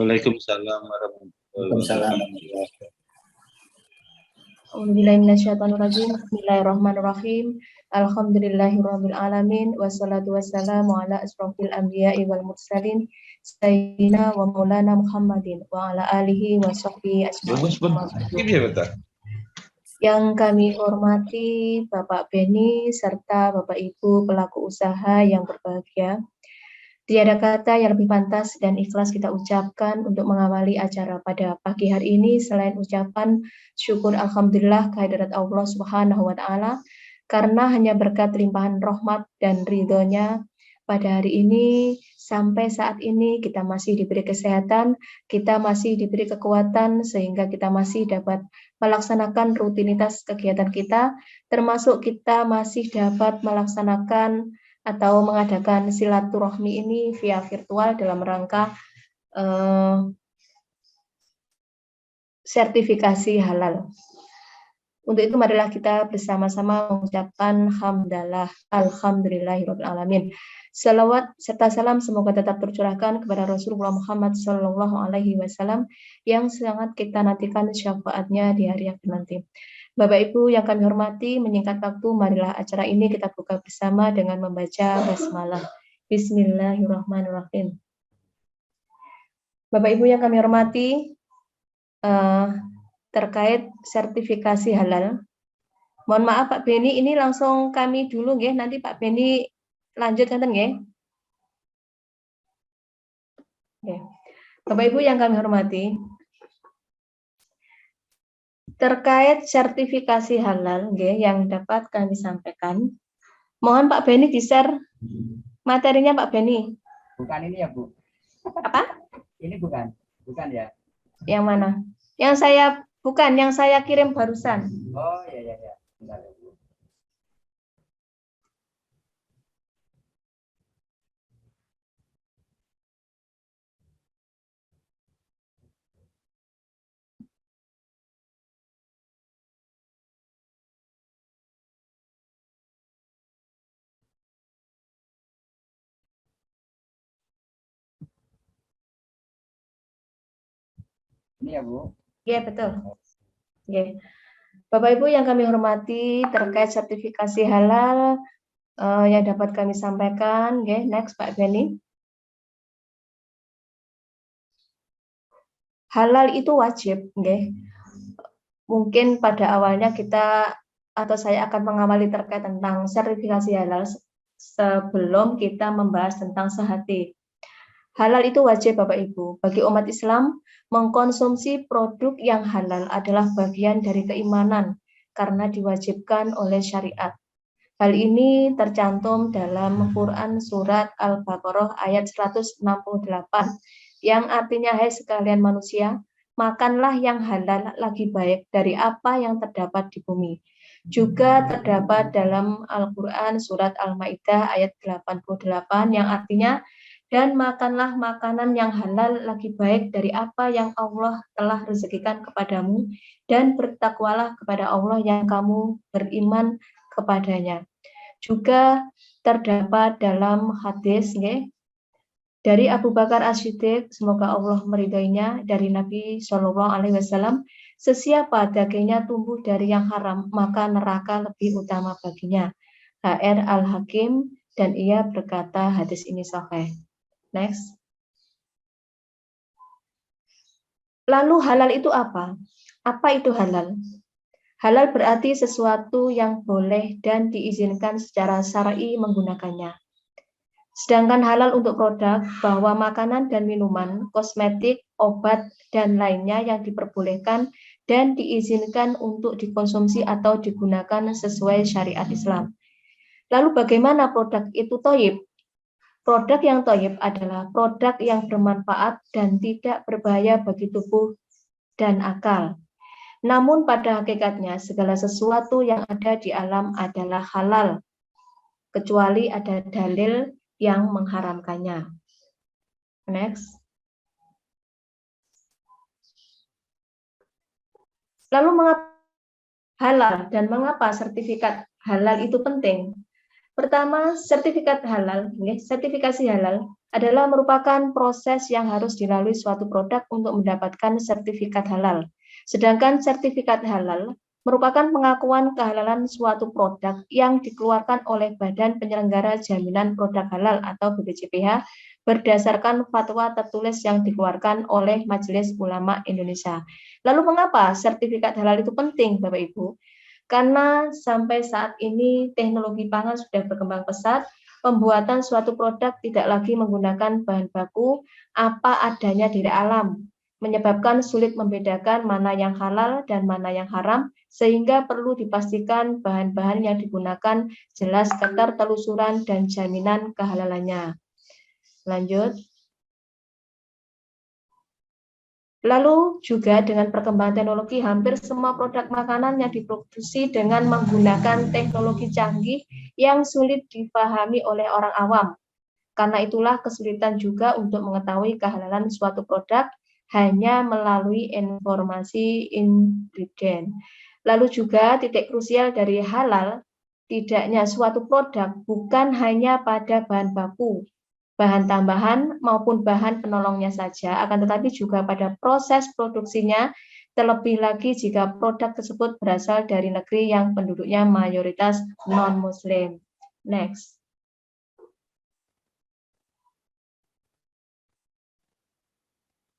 Waalaikumsalam warahmatullahi wabarakatuh. Bismillahirrahmanirrahim. Alhamdulillahirabbil alamin wassalatu wassalamu ala asrofil anbiya'i wal mursalin sayyidina wa maulana Muhammadin wa ala alihi wa sahbihi ajma'in. Yang kami hormati Bapak Beni serta Bapak Ibu pelaku usaha yang berbahagia. Tiada kata yang lebih pantas dan ikhlas kita ucapkan untuk mengawali acara pada pagi hari ini selain ucapan syukur alhamdulillah kehadirat Allah Subhanahu wa taala karena hanya berkat limpahan rahmat dan ridhonya pada hari ini sampai saat ini kita masih diberi kesehatan, kita masih diberi kekuatan sehingga kita masih dapat melaksanakan rutinitas kegiatan kita, termasuk kita masih dapat melaksanakan atau mengadakan silaturahmi ini via virtual dalam rangka sertifikasi halal. Untuk itu marilah kita bersama-sama mengucapkan hamdalah alhamdulillahirabbil alamin. Salawat serta salam semoga tetap tercurahkan kepada Rasulullah Muhammad sallallahu alaihi wasallam yang sangat kita nantikan syafaatnya di hari akhir nanti. Bapak Ibu yang kami hormati, menyingkat waktu, marilah acara ini kita buka bersama dengan membaca basmalah. Bismillahirrahmanirrahim. Bapak Ibu yang kami hormati, terkait sertifikasi halal. Mohon maaf Pak Beni, ini langsung kami dulu nggih, nanti Pak Beni lanjut kanten nggih. Oke. Bapak Ibu yang kami hormati, terkait sertifikasi halal yang dapat kami sampaikan, mohon Pak Beni di-share materinya Pak Beni. Bukan ini ya Bu? Apa? Ini bukan ya? Yang mana? Yang saya kirim barusan. Oh ya. Bentar ya Bu. Ini ya Bu? Iya betul. Oke. Bapak Ibu yang kami hormati, terkait sertifikasi halal yang dapat kami sampaikan, next Pak Beni. Halal itu wajib, mungkin pada awalnya kita atau saya akan mengawali terkait tentang sertifikasi halal sebelum kita membahas tentang sehati. Halal itu wajib Bapak Ibu. Bagi umat Islam, mengkonsumsi produk yang halal adalah bagian dari keimanan karena diwajibkan oleh syariat. Hal ini tercantum dalam Quran Surat Al-Baqarah ayat 168 yang artinya, hai sekalian manusia, makanlah yang halal lagi baik dari apa yang terdapat di bumi. Juga terdapat dalam Al-Quran Surat Al-Ma'idah ayat 88 yang artinya, dan makanlah makanan yang halal lagi baik dari apa yang Allah telah rezekikan kepadamu, dan bertakwalah kepada Allah yang kamu beriman kepadanya. Juga terdapat dalam hadis dari Abu Bakar As-Siddiq, semoga Allah meridainya, dari Nabi Shallallahu Alaihi Wasallam, sesiapa dagingnya tumbuh dari yang haram, maka neraka lebih utama baginya. HR Al-Hakim, dan ia berkata hadis ini sahih. Next. Lalu halal itu apa? Apa itu halal? Halal berarti sesuatu yang boleh dan diizinkan secara syar'i menggunakannya. Sedangkan halal untuk produk bahwa makanan dan minuman, kosmetik, obat, dan lainnya yang diperbolehkan dan diizinkan untuk dikonsumsi atau digunakan sesuai syariat Islam. Lalu bagaimana produk itu thayyib? Produk yang thayyib adalah produk yang bermanfaat dan tidak berbahaya bagi tubuh dan akal. Namun pada hakikatnya segala sesuatu yang ada di alam adalah halal, kecuali ada dalil yang mengharamkannya. Next. Lalu mengapa halal dan mengapa sertifikat halal itu penting? Pertama, sertifikat halal, sertifikasi halal adalah merupakan proses yang harus dilalui suatu produk untuk mendapatkan sertifikat halal. Sedangkan sertifikat halal merupakan pengakuan kehalalan suatu produk yang dikeluarkan oleh Badan Penyelenggara Jaminan Produk Halal atau BPJPH berdasarkan fatwa tertulis yang dikeluarkan oleh Majelis Ulama Indonesia. Lalu mengapa sertifikat halal itu penting, Bapak Ibu? Karena sampai saat ini teknologi pangan sudah berkembang pesat, pembuatan suatu produk tidak lagi menggunakan bahan baku apa adanya dari alam, menyebabkan sulit membedakan mana yang halal dan mana yang haram, sehingga perlu dipastikan bahan-bahan yang digunakan jelas ketertelusuran dan jaminan kehalalannya. Lanjut. Lalu juga dengan perkembangan teknologi, hampir semua produk makanan yang diproduksi dengan menggunakan teknologi canggih yang sulit dipahami oleh orang awam. Karena itulah kesulitan juga untuk mengetahui kehalalan suatu produk hanya melalui informasi ingredient. Lalu juga titik krusial dari halal, tidaknya suatu produk bukan hanya pada bahan baku, bahan tambahan maupun bahan penolongnya saja, akan tetapi juga pada proses produksinya, terlebih lagi jika produk tersebut berasal dari negeri yang penduduknya mayoritas non-Muslim. Next.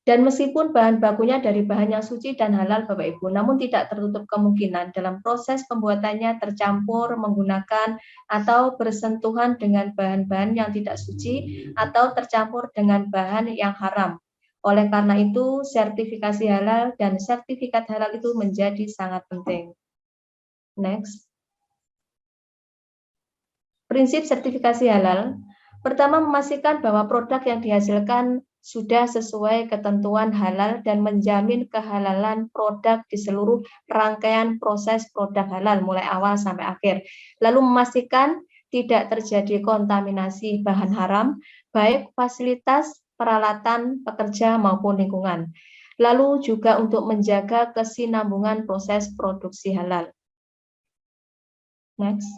Dan meskipun bahan bakunya dari bahan yang suci dan halal, Bapak Ibu, namun tidak tertutup kemungkinan dalam proses pembuatannya tercampur, menggunakan, atau bersentuhan dengan bahan-bahan yang tidak suci, atau tercampur dengan bahan yang haram. Oleh karena itu, sertifikasi halal dan sertifikat halal itu menjadi sangat penting. Next. Prinsip sertifikasi halal. Pertama, memastikan bahwa produk yang dihasilkan sudah sesuai ketentuan halal dan menjamin kehalalan produk di seluruh rangkaian proses produk halal mulai awal sampai akhir. Lalu memastikan tidak terjadi kontaminasi bahan haram, baik fasilitas, peralatan, pekerja maupun lingkungan. Lalu juga untuk menjaga kesinambungan proses produksi halal. Next.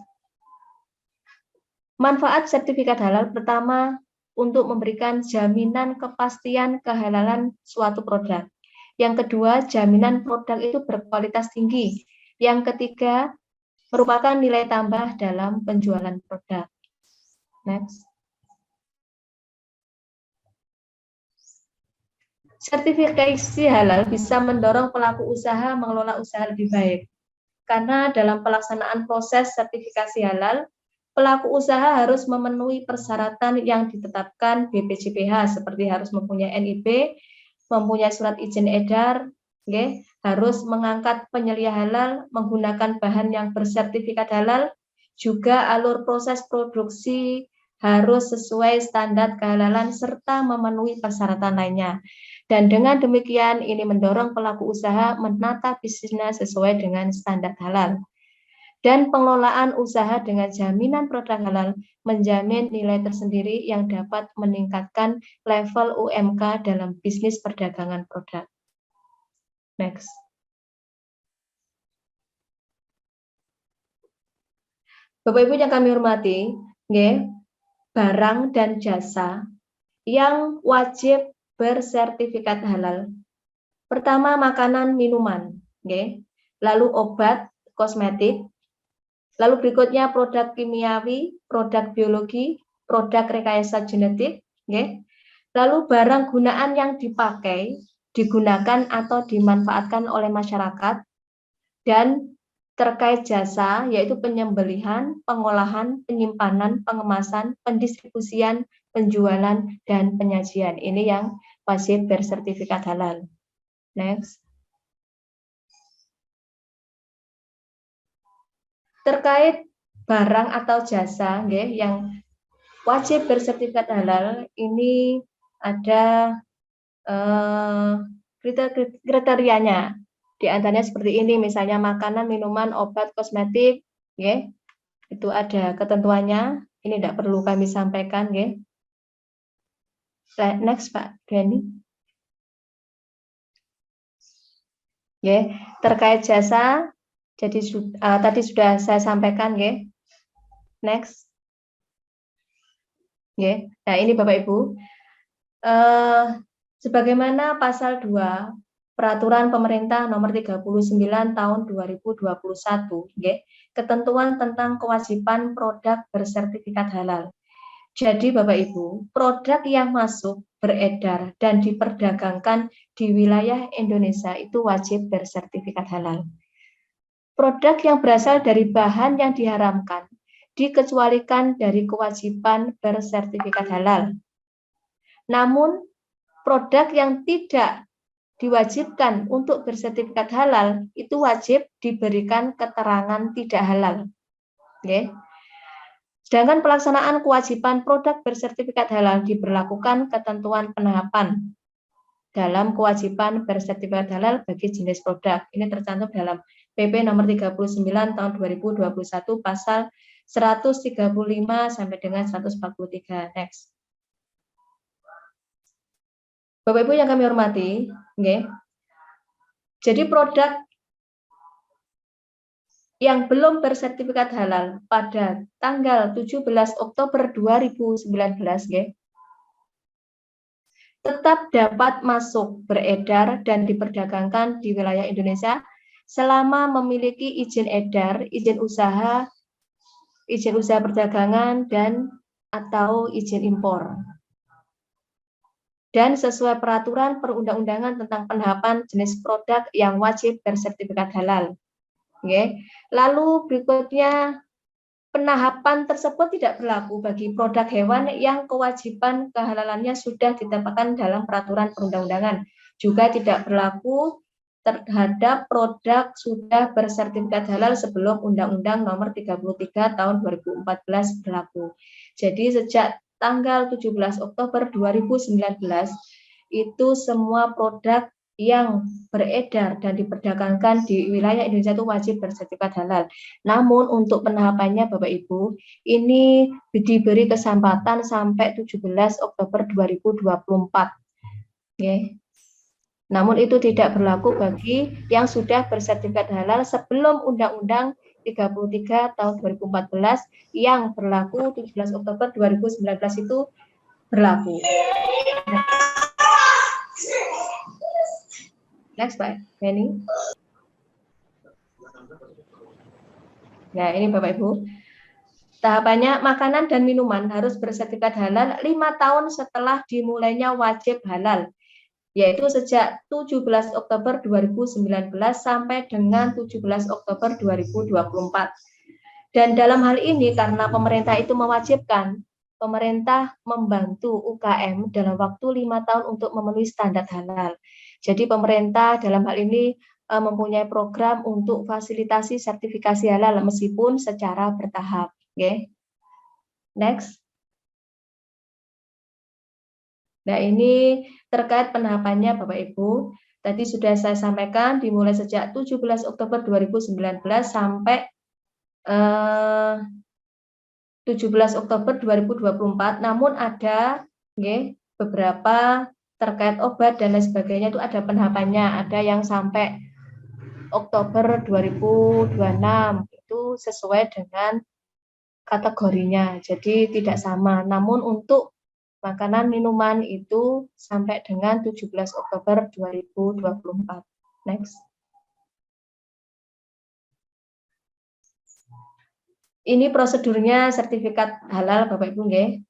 Manfaat sertifikat halal pertama, untuk memberikan jaminan kepastian kehalalan suatu produk. Yang kedua, jaminan produk itu berkualitas tinggi. Yang ketiga, merupakan nilai tambah dalam penjualan produk. Next. Sertifikasi halal bisa mendorong pelaku usaha mengelola usaha lebih baik. Karena dalam pelaksanaan proses sertifikasi halal, pelaku usaha harus memenuhi persyaratan yang ditetapkan BPJPH, seperti harus mempunyai NIB, mempunyai surat izin edar, harus mengangkat penyelia halal, menggunakan bahan yang bersertifikat halal, juga alur proses produksi harus sesuai standar kehalalan serta memenuhi persyaratan lainnya. Dan dengan demikian ini mendorong pelaku usaha menata bisnisnya sesuai dengan standar halal. Dan pengelolaan usaha dengan jaminan produk halal menjamin nilai tersendiri yang dapat meningkatkan level UMK dalam bisnis perdagangan produk. Next. Bapak Ibu yang kami hormati, barang dan jasa yang wajib bersertifikat halal. Pertama, makanan, minuman, lalu obat, kosmetik. Lalu berikutnya produk kimiawi, produk biologi, produk rekayasa genetik, lalu barang gunaan yang dipakai, digunakan atau dimanfaatkan oleh masyarakat, dan terkait jasa yaitu penyembelihan, pengolahan, penyimpanan, pengemasan, pendistribusian, penjualan, dan penyajian. Ini yang wajib bersertifikat halal. Next. Terkait barang atau jasa yang wajib bersertifikat halal, ini ada kriterianya. Di antaranya seperti ini, misalnya makanan, minuman, obat, kosmetik, itu ada ketentuannya. Ini tidak perlu kami sampaikan. Next, Pak Deni. Terkait jasa, jadi tadi sudah saya sampaikan. Next. Oke. Nah, ini Bapak Ibu. Sebagaimana pasal 2 Peraturan Pemerintah Nomor 39 Tahun 2021, nggih, ketentuan tentang kewajiban produk bersertifikat halal. Jadi Bapak Ibu, produk yang masuk, beredar, dan diperdagangkan di wilayah Indonesia itu wajib bersertifikat halal. Produk yang berasal dari bahan yang diharamkan dikecualikan dari kewajiban bersertifikat halal. Namun, produk yang tidak diwajibkan untuk bersertifikat halal itu wajib diberikan keterangan tidak halal. Oke. Sedangkan pelaksanaan kewajiban produk bersertifikat halal diberlakukan ketentuan penahapan dalam kewajiban bersertifikat halal bagi jenis produk. Ini tercantum dalam PP nomor 39 tahun 2021 pasal 135 sampai dengan 143. Next. Bapak Ibu yang kami hormati, okay. Jadi produk yang belum bersertifikat halal pada tanggal 17 Oktober 2019, okay, tetap dapat masuk, beredar, dan diperdagangkan di wilayah Indonesia selama memiliki izin edar, izin usaha perdagangan, dan atau izin impor. Dan sesuai peraturan perundang-undangan tentang penahapan jenis produk yang wajib bersertifikat halal. Oke. Lalu berikutnya, penahapan tersebut tidak berlaku bagi produk hewan yang kewajiban kehalalannya sudah ditetapkan dalam peraturan perundang-undangan. Juga tidak berlaku terhadap produk sudah bersertifikat halal sebelum Undang-Undang Nomor 33 Tahun 2014 berlaku. Jadi sejak tanggal 17 Oktober 2019 itu semua produk yang beredar dan diperdagangkan di wilayah Indonesia itu wajib bersertifikat halal. Namun untuk penahapannya Bapak Ibu, ini diberi kesempatan sampai 17 Oktober 2024. Oke. Namun itu tidak berlaku bagi yang sudah bersertifikat halal sebelum Undang-Undang 33 tahun 2014 yang berlaku 17 Oktober 2019 itu berlaku. Next, Pak Benny. Nah, ini Bapak Ibu. Tahapannya, makanan dan minuman harus bersertifikat halal 5 tahun setelah dimulainya wajib halal, yaitu sejak 17 Oktober 2019 sampai dengan 17 Oktober 2024. Dan dalam hal ini karena pemerintah itu mewajibkan, pemerintah membantu UKM dalam waktu 5 tahun untuk memenuhi standar halal. Jadi pemerintah dalam hal ini mempunyai program untuk fasilitasi sertifikasi halal meskipun secara bertahap. Okay. Next. Nah, ini terkait penahapannya Bapak Ibu. Tadi sudah saya sampaikan dimulai sejak 17 Oktober 2019 sampai 17 Oktober 2024. Namun ada beberapa terkait obat dan lain sebagainya itu ada penahapannya. Ada yang sampai Oktober 2026 itu sesuai dengan kategorinya. Jadi tidak sama. Namun untuk makanan minuman itu sampai dengan 17 Oktober 2024. Next. Ini prosedurnya sertifikat halal Bapak Ibu nggih.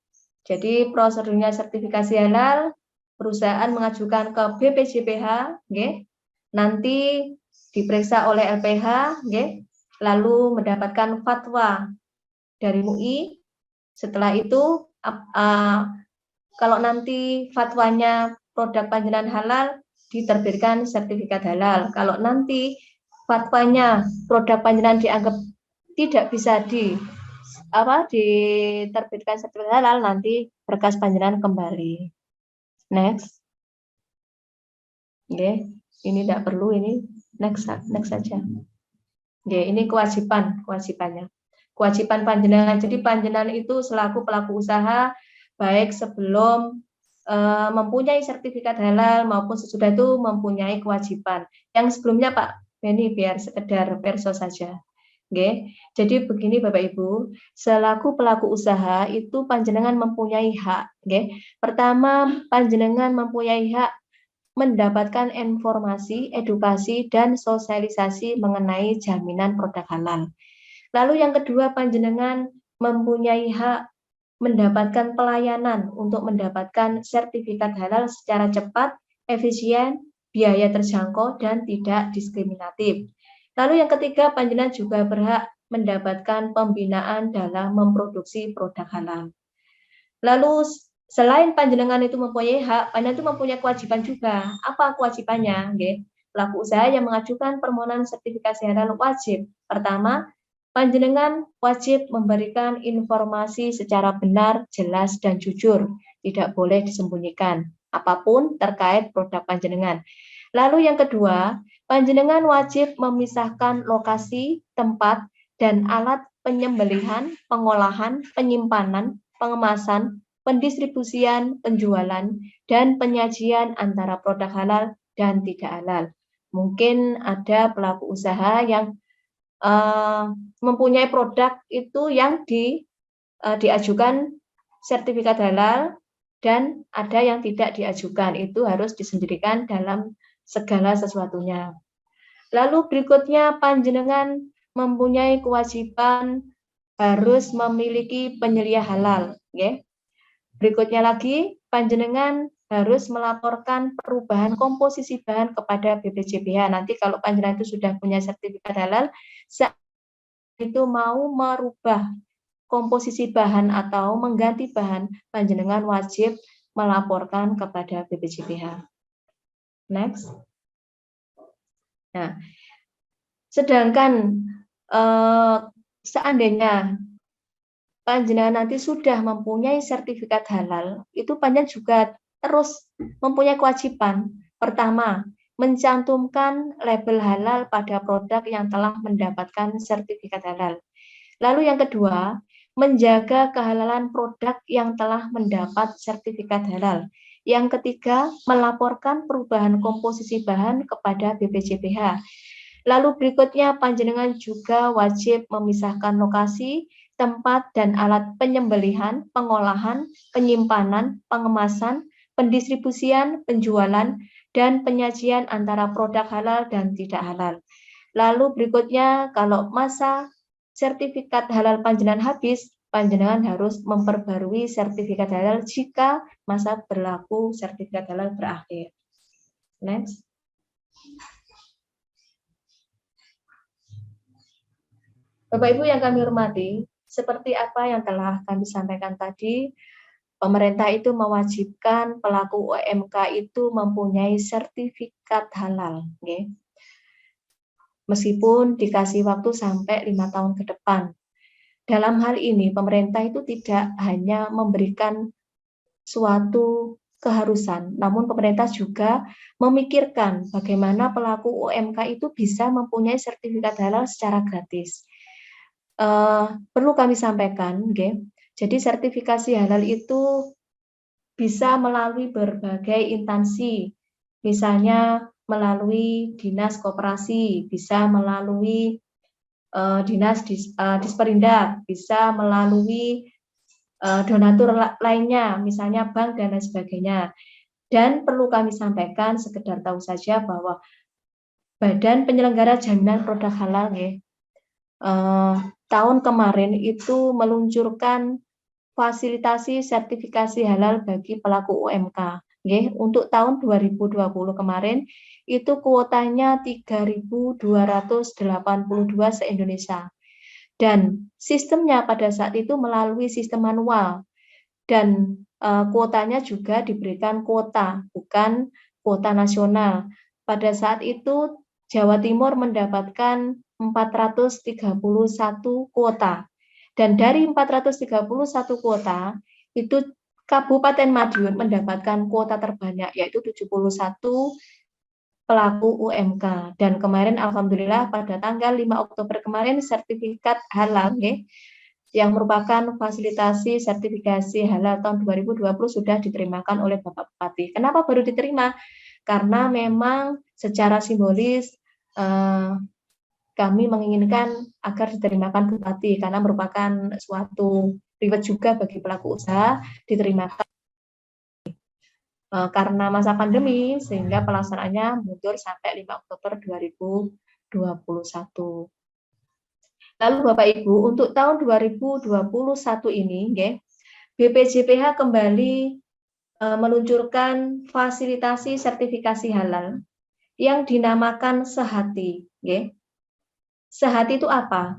Jadi prosedurnya sertifikasi halal, perusahaan mengajukan ke BPJPH nggih. Nanti diperiksa oleh LPH nggih, lalu mendapatkan fatwa dari MUI. Setelah itu kalau nanti fatwanya produk panjenengan halal, diterbitkan sertifikat halal. Kalau nanti fatwanya produk panjenengan dianggap tidak bisa diterbitkan sertifikat halal, nanti berkas panjenengan kembali. Next. Oke, ini tidak perlu, ini next saja. Oke, ini kewajibannya. Kewajiban panjenengan. Jadi panjenengan itu selaku pelaku usaha baik sebelum mempunyai sertifikat halal maupun sesudah itu mempunyai kewajiban. Yang sebelumnya Pak Benny biar sekedar perso saja. Nggih. Jadi begini Bapak Ibu, selaku pelaku usaha itu panjenengan mempunyai hak, nggih. Pertama, panjenengan mempunyai hak mendapatkan informasi, edukasi, dan sosialisasi mengenai jaminan produk halal. Lalu yang kedua, panjenengan mempunyai hak mendapatkan pelayanan untuk mendapatkan sertifikat halal secara cepat, efisien, biaya terjangkau, dan tidak diskriminatif. Lalu yang ketiga, panjenengan juga berhak mendapatkan pembinaan dalam memproduksi produk halal. Lalu selain panjenengan itu mempunyai hak, panjenengan itu mempunyai kewajiban juga. Apa kewajibannya? Nggih. Pelaku usaha yang mengajukan permohonan sertifikasi halal wajib. Pertama, panjenengan wajib memberikan informasi secara benar, jelas, dan jujur. Tidak boleh disembunyikan apapun terkait produk panjenengan. Lalu yang kedua, panjenengan wajib memisahkan lokasi, tempat, dan alat penyembelihan, pengolahan, penyimpanan, pengemasan, pendistribusian, penjualan, dan penyajian antara produk halal dan tidak halal. Mungkin ada pelaku usaha yang mempunyai produk itu yang diajukan sertifikat halal dan ada yang tidak diajukan. Itu harus disendirikan dalam segala sesuatunya. Lalu berikutnya panjenengan mempunyai kewajiban harus memiliki penyelia halal, okay? Berikutnya lagi panjenengan harus melaporkan perubahan komposisi bahan kepada BPJPH. Nanti kalau panjenengan itu sudah punya sertifikat halal, saat itu mau merubah komposisi bahan atau mengganti bahan, panjenengan wajib melaporkan kepada BPJPH. Next. Nah, sedangkan seandainya panjenengan nanti sudah mempunyai sertifikat halal, itu panjenengan juga terus mempunyai kewajiban. Pertama, mencantumkan label halal pada produk yang telah mendapatkan sertifikat halal. Lalu yang kedua, menjaga kehalalan produk yang telah mendapat sertifikat halal. Yang ketiga, melaporkan perubahan komposisi bahan kepada BPJPH. Lalu berikutnya, panjenengan juga wajib memisahkan lokasi, tempat, dan alat penyembelihan, pengolahan, penyimpanan, pengemasan, pendistribusian, penjualan, dan penyajian antara produk halal dan tidak halal. Lalu berikutnya, kalau masa sertifikat halal panjenengan habis, panjenengan harus memperbarui sertifikat halal jika masa berlaku sertifikat halal berakhir. Next. Bapak Ibu yang kami hormati, seperti apa yang telah kami sampaikan tadi, pemerintah itu mewajibkan pelaku UMK itu mempunyai sertifikat halal, okay? Meskipun dikasih waktu sampai 5 tahun ke depan. Dalam hal ini, pemerintah itu tidak hanya memberikan suatu keharusan, namun pemerintah juga memikirkan bagaimana pelaku UMK itu bisa mempunyai sertifikat halal secara gratis. Perlu kami sampaikan, okay? Jadi sertifikasi halal itu bisa melalui berbagai instansi, misalnya melalui dinas koperasi, bisa melalui dinas Disperindak, bisa melalui donatur lainnya, misalnya bank dan lain sebagainya. Dan perlu kami sampaikan, sekedar tahu saja bahwa Badan Penyelenggara Jaminan Produk Halal tahun kemarin itu meluncurkan fasilitasi sertifikasi halal bagi pelaku UMK. Untuk tahun 2020 kemarin itu kuotanya 3.282 se-Indonesia. Dan sistemnya pada saat itu melalui sistem manual. Dan kuotanya juga diberikan kuota, bukan kuota nasional. Pada saat itu Jawa Timur mendapatkan 431 kuota. Dan dari 431 kuota, itu Kabupaten Madiun mendapatkan kuota terbanyak, yaitu 71 pelaku UMK. Dan kemarin Alhamdulillah pada tanggal 5 Oktober kemarin sertifikat halal yang merupakan fasilitasi sertifikasi halal tahun 2020 sudah diterimakan oleh Bapak Bupati. Kenapa baru diterima? Karena memang secara simbolis kami menginginkan agar diterimakan Bupati karena merupakan suatu reward juga bagi pelaku usaha diterimakan karena masa pandemi sehingga pelaksanaannya mundur sampai 5 Oktober 2021. Lalu Bapak Ibu, untuk tahun 2021 ini, BPJPH kembali meluncurkan fasilitasi sertifikasi halal yang dinamakan Sehati. Sehati itu apa?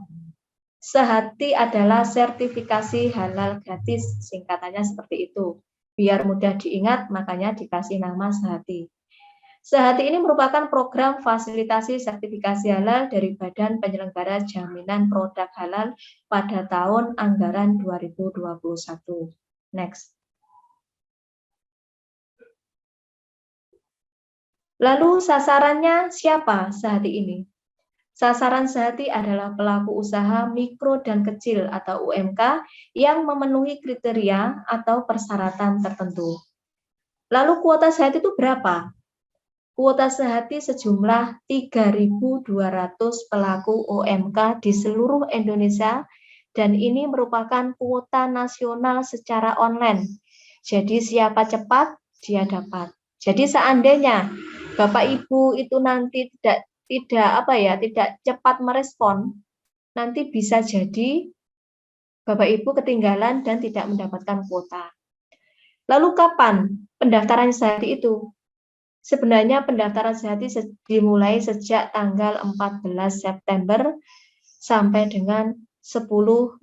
Sehati adalah sertifikasi halal gratis, singkatannya seperti itu. Biar mudah diingat, makanya dikasih nama Sehati. Sehati ini merupakan program fasilitasi sertifikasi halal dari Badan Penyelenggara Jaminan Produk Halal pada tahun anggaran 2021. Next. Lalu sasarannya siapa Sehati ini? Sasaran Sehati adalah pelaku usaha mikro dan kecil atau UMK yang memenuhi kriteria atau persyaratan tertentu. Lalu kuota Sehati itu berapa? Kuota Sehati sejumlah 3.200 pelaku UMK di seluruh Indonesia dan ini merupakan kuota nasional secara online. Jadi siapa cepat dia dapat. Jadi seandainya Bapak Ibu itu nanti tidak cepat merespon, nanti bisa jadi Bapak Ibu ketinggalan dan tidak mendapatkan kuota. Lalu kapan pendaftaran Sehati itu? Sebenarnya pendaftaran Sehati dimulai sejak tanggal 14 September sampai dengan 10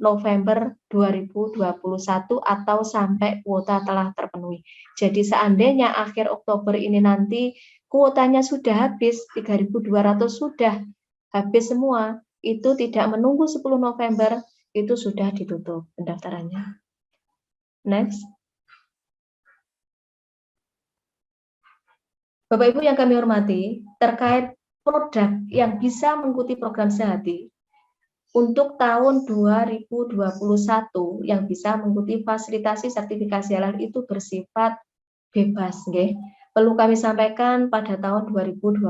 November 2021 atau sampai kuota telah terpenuhi. Jadi seandainya akhir Oktober ini nanti kuotanya sudah habis, 3.200 sudah habis semua, itu tidak menunggu 10 November, itu sudah ditutup pendaftarannya. Next. Bapak Ibu yang kami hormati, terkait produk yang bisa mengikuti program Sehati, untuk tahun 2021 yang bisa mengikuti fasilitasi sertifikasi halal itu bersifat bebas. Perlu kami sampaikan pada tahun 2021,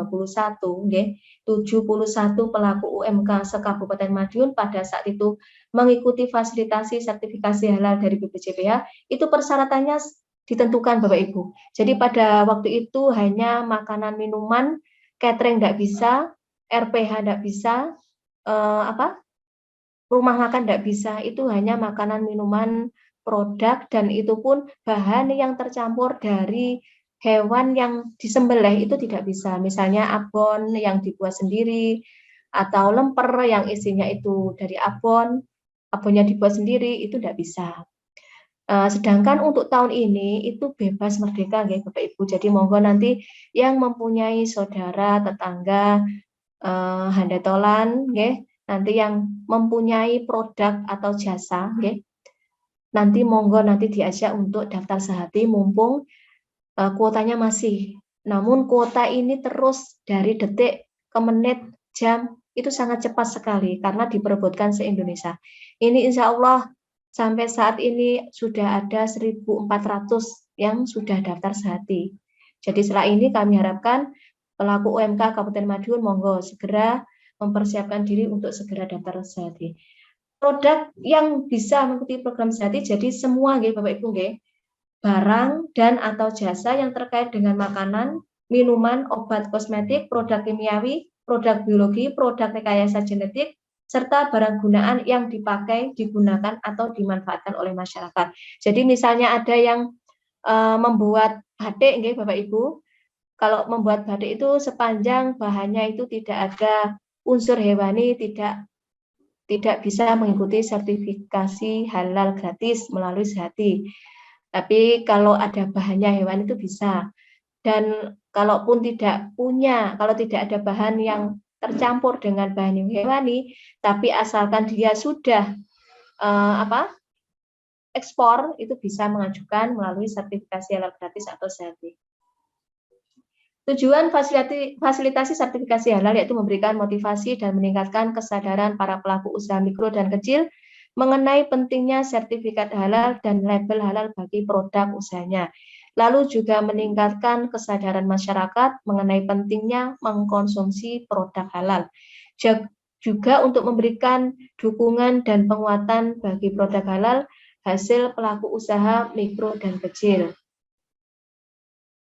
71 pelaku UMK se-Kabupaten Madiun pada saat itu mengikuti fasilitasi sertifikasi halal dari BPJPH, itu persyaratannya ditentukan Bapak Ibu. Jadi pada waktu itu hanya makanan minuman, catering tidak bisa, RPH tidak bisa, rumah makan tidak bisa, itu hanya makanan minuman produk dan itu pun bahan yang tercampur dari hewan yang disembelih itu tidak bisa. Misalnya abon yang dibuat sendiri atau lemper yang isinya itu dari abonnya dibuat sendiri itu tidak bisa. Sedangkan untuk tahun ini itu bebas merdeka Bapak Ibu. Jadi monggo nanti yang mempunyai saudara, tetangga, handetolan, nanti yang mempunyai produk atau jasa, nanti monggo nanti diajak untuk daftar Sehati mumpung kuotanya masih. Namun kuota ini terus dari detik ke menit, jam, itu sangat cepat sekali karena diperebutkan se-Indonesia. Ini insya Allah sampai saat ini sudah ada 1.400 yang sudah daftar Sehati. Jadi setelah ini kami harapkan pelaku UMK Kabupaten Madiun monggo segera mempersiapkan diri untuk segera daftar Sehati. Produk yang bisa mengikuti program Sehati jadi semua Bapak Ibu barang dan atau jasa yang terkait dengan makanan, minuman, obat kosmetik, produk kimiawi, produk biologi, produk rekayasa genetik, serta barang gunaan yang dipakai, digunakan atau dimanfaatkan oleh masyarakat. Jadi misalnya ada yang membuat batik Bapak Ibu, kalau membuat batik itu sepanjang bahannya itu tidak ada unsur hewani, tidak bisa mengikuti sertifikasi halal gratis melalui Sehati. Tapi kalau ada bahannya hewan itu bisa. Dan kalaupun kalau tidak ada bahan yang tercampur dengan bahan yang hewani, tapi asalkan dia sudah ekspor, itu bisa mengajukan melalui sertifikasi halal gratis atau Sehati. Tujuan fasilitasi sertifikasi halal yaitu memberikan motivasi dan meningkatkan kesadaran para pelaku usaha mikro dan kecil mengenai pentingnya sertifikat halal dan label halal bagi produk usahanya. Lalu juga meningkatkan kesadaran masyarakat mengenai pentingnya mengkonsumsi produk halal. juga untuk memberikan dukungan dan penguatan bagi produk halal hasil pelaku usaha mikro dan kecil.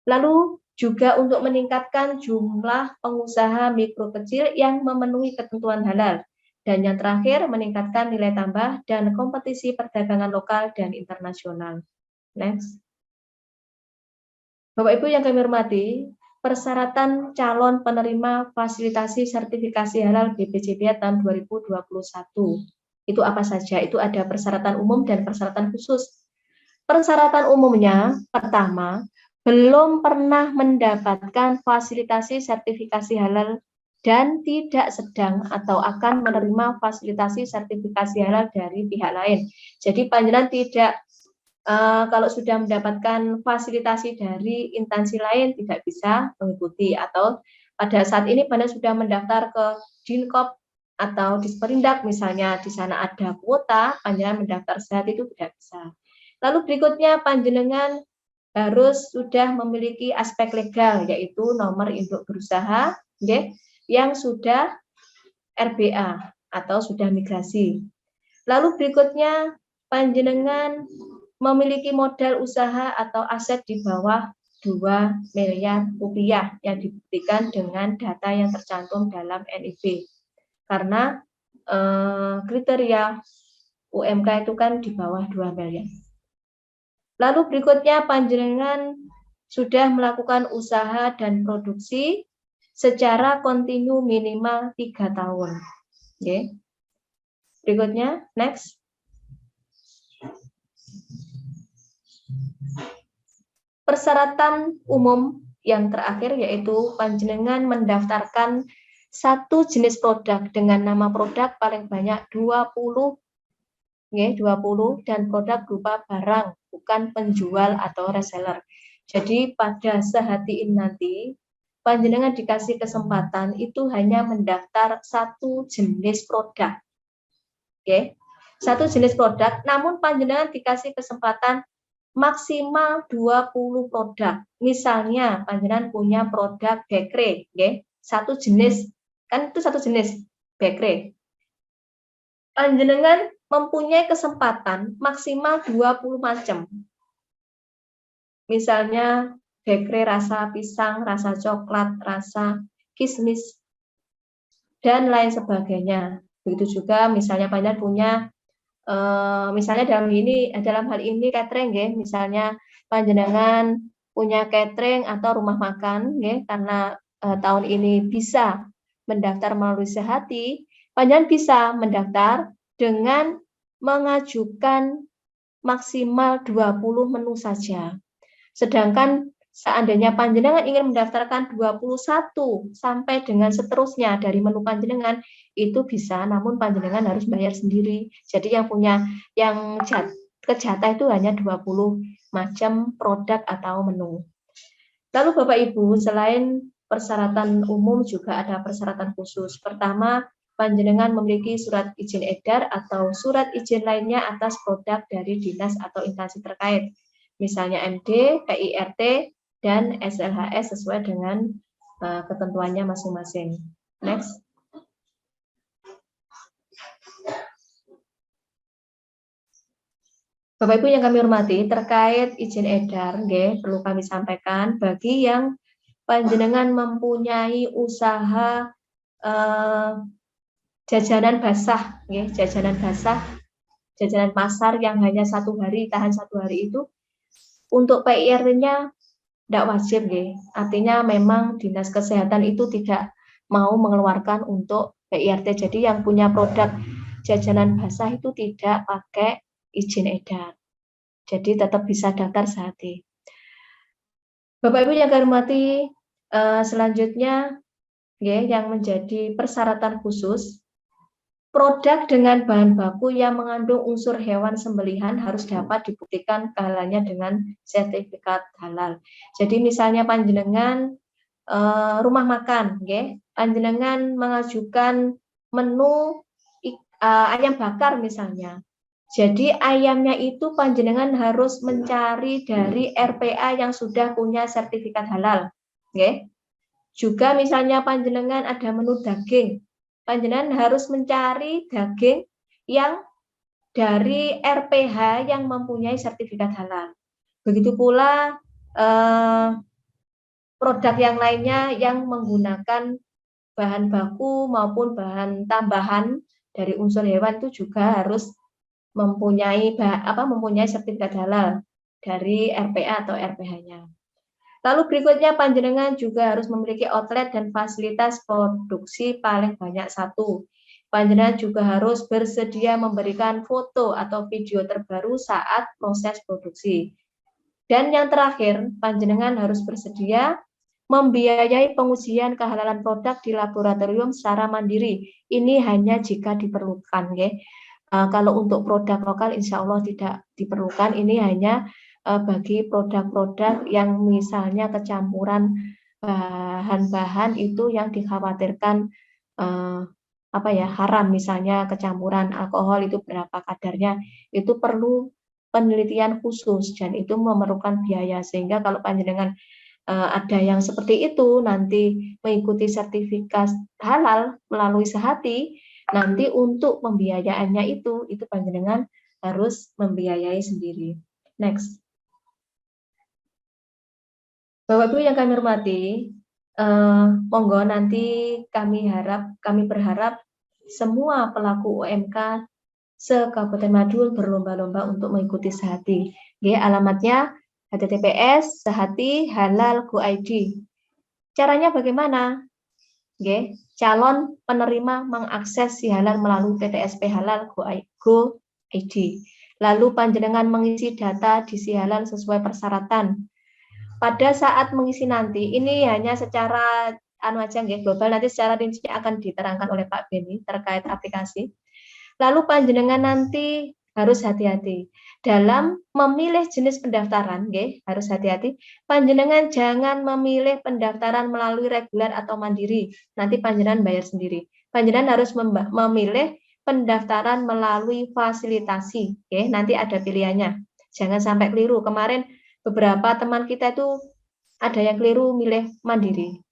Lalu juga untuk meningkatkan jumlah pengusaha mikro kecil yang memenuhi ketentuan halal. Dan yang terakhir, meningkatkan nilai tambah dan kompetisi perdagangan lokal dan internasional. Next. Bapak Ibu yang kami hormati, persyaratan calon penerima fasilitasi sertifikasi halal BPJPH tahun 2021. Itu apa saja? Itu ada persyaratan umum dan persyaratan khusus. Persyaratan umumnya, pertama, belum pernah mendapatkan fasilitasi sertifikasi halal dan tidak sedang atau akan menerima fasilitasi sertifikasi halal dari pihak lain. Jadi panjenengan tidak kalau sudah mendapatkan fasilitasi dari instansi lain tidak bisa mengikuti, atau pada saat ini panjenengan sudah mendaftar ke Dinkop atau Disperindak misalnya, di sana ada kuota, panjenengan mendaftar saat itu tidak bisa. Lalu berikutnya panjenengan harus sudah memiliki aspek legal, yaitu nomor induk berusaha yang sudah RBA atau sudah migrasi. Lalu berikutnya panjenengan memiliki modal usaha atau aset di bawah 2 miliar rupiah yang dibuktikan dengan data yang tercantum dalam NIB. Karena kriteria UMK itu kan di bawah 2 miliar. Lalu berikutnya panjenengan sudah melakukan usaha dan produksi secara kontinu minimal 3 tahun. Oke. Berikutnya, next. Persyaratan umum yang terakhir yaitu panjenengan mendaftarkan satu jenis produk dengan nama produk paling banyak 20 dan produk berupa barang, bukan penjual atau reseller. Jadi pada sehati ini nanti panjenengan dikasih kesempatan itu hanya mendaftar satu jenis produk. Satu jenis produk, namun panjenengan dikasih kesempatan maksimal 20 produk. Misalnya panjenengan punya produk bakery, satu jenis, kan itu satu jenis bakery. Panjenengan mempunyai kesempatan maksimal 20 macam. Misalnya bakery rasa pisang, rasa coklat, rasa kismis, dan lain sebagainya. Begitu juga misalnya panjenengan punya misalnya dalam hal ini catering, misalnya panjenengan punya catering atau rumah makan, karena tahun ini bisa mendaftar melalui Sehati, panjenengan bisa mendaftar dengan mengajukan maksimal 20 menu saja. Sedangkan seandainya panjenengan ingin mendaftarkan 21 sampai dengan seterusnya dari menu panjenengan, itu bisa, namun panjenengan harus bayar sendiri. Jadi yang kejatah itu hanya 20 macam produk atau menu. Lalu Bapak Ibu, selain persyaratan umum juga ada persyaratan khusus. Pertama, panjenengan memiliki surat izin edar atau surat izin lainnya atas produk dari dinas atau instansi terkait. Misalnya MD, PIRT, dan SLHS sesuai dengan ketentuannya masing-masing. Next. Bapak Ibu yang kami hormati, terkait izin edar, perlu kami sampaikan bagi yang panjenengan mempunyai usaha jajanan basah, jajanan pasar yang hanya tahan satu hari itu, untuk PIRT-nya tidak wajib, artinya memang dinas kesehatan itu tidak mau mengeluarkan untuk PIRT. Jadi yang punya produk jajanan basah itu tidak pakai izin edar. Jadi tetap bisa daftar Sehati. Bapak Ibu yang kami hormati, selanjutnya yang menjadi persyaratan khusus, produk dengan bahan baku yang mengandung unsur hewan sembelihan harus dapat dibuktikan kehalalnya dengan sertifikat halal. Jadi misalnya panjenengan rumah makan, panjenengan mengajukan menu ayam bakar misalnya. Jadi ayamnya itu panjenengan harus mencari dari RPA yang sudah punya sertifikat halal. Juga misalnya panjenengan ada menu daging. panjenengan harus mencari daging yang dari RPH yang mempunyai sertifikat halal. Begitu pula produk yang lainnya yang menggunakan bahan baku maupun bahan tambahan dari unsur hewan itu juga harus mempunyai sertifikat halal dari RPA atau RPH-nya. Lalu berikutnya panjenengan juga harus memiliki outlet dan fasilitas produksi paling banyak satu. Panjenengan juga harus bersedia memberikan foto atau video terbaru saat proses produksi. Dan yang terakhir, panjenengan harus bersedia membiayai pengujian kehalalan produk di laboratorium secara mandiri. Ini hanya jika diperlukan, ya. Kalau untuk produk lokal insya Allah tidak diperlukan. Ini hanya bagi produk-produk yang misalnya kecampuran bahan-bahan itu yang dikhawatirkan haram, misalnya kecampuran alkohol itu berapa kadarnya, itu perlu penelitian khusus dan itu memerlukan biaya, sehingga kalau panjenengan ada yang seperti itu nanti mengikuti sertifikat halal melalui Sehati, nanti untuk pembiayaannya itu panjenengan harus membiayai sendiri. Next. Bapak Ibu yang kami hormati, monggo nanti kami berharap semua pelaku UMK se-Kabupaten Madiun berlomba-lomba untuk mengikuti Sehati. Alamatnya https Sehati Halal Go ID. Caranya bagaimana? Calon penerima mengakses si halal melalui PTSP Halal Go ID. Lalu panjenengan mengisi data di si halal sesuai persyaratan. Pada saat mengisi nanti, ini hanya secara global, nanti secara rincinya akan diterangkan oleh Pak Beni terkait aplikasi. Lalu panjenengan nanti harus hati-hati dalam memilih jenis pendaftaran, harus hati-hati. Panjenengan jangan memilih pendaftaran melalui reguler atau mandiri. Nanti panjenengan bayar sendiri. Panjenengan harus memilih pendaftaran melalui fasilitasi, nanti ada pilihannya. Jangan sampai keliru. Kemarin beberapa teman kita itu ada yang keliru milih mandiri.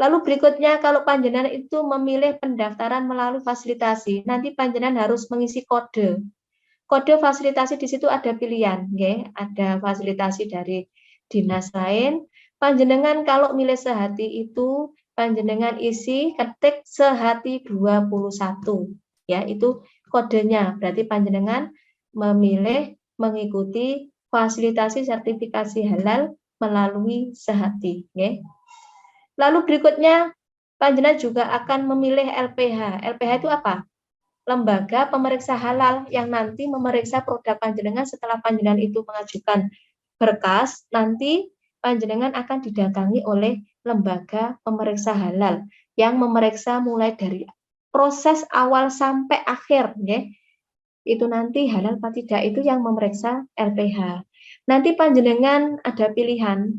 Lalu berikutnya, kalau panjenengan itu memilih pendaftaran melalui fasilitasi, nanti panjenengan harus mengisi kode. Kode fasilitasi di situ ada pilihan, ada fasilitasi dari dinas lain. Panjenengan kalau milih Sehati itu panjenengan isi ketik Sehati 21, itu kodenya. Berarti panjenengan memilih mengikuti fasilitasi sertifikasi halal melalui Sehati, Lalu berikutnya, panjenengan juga akan memilih LPH. LPH itu apa? Lembaga pemeriksa halal yang nanti memeriksa produk panjenengan setelah panjenengan itu mengajukan berkas, nanti panjenengan akan didatangi oleh lembaga pemeriksa halal yang memeriksa mulai dari proses awal sampai akhir, Itu nanti halal atau tidak itu yang memeriksa LPH. Nanti panjenengan ada pilihan.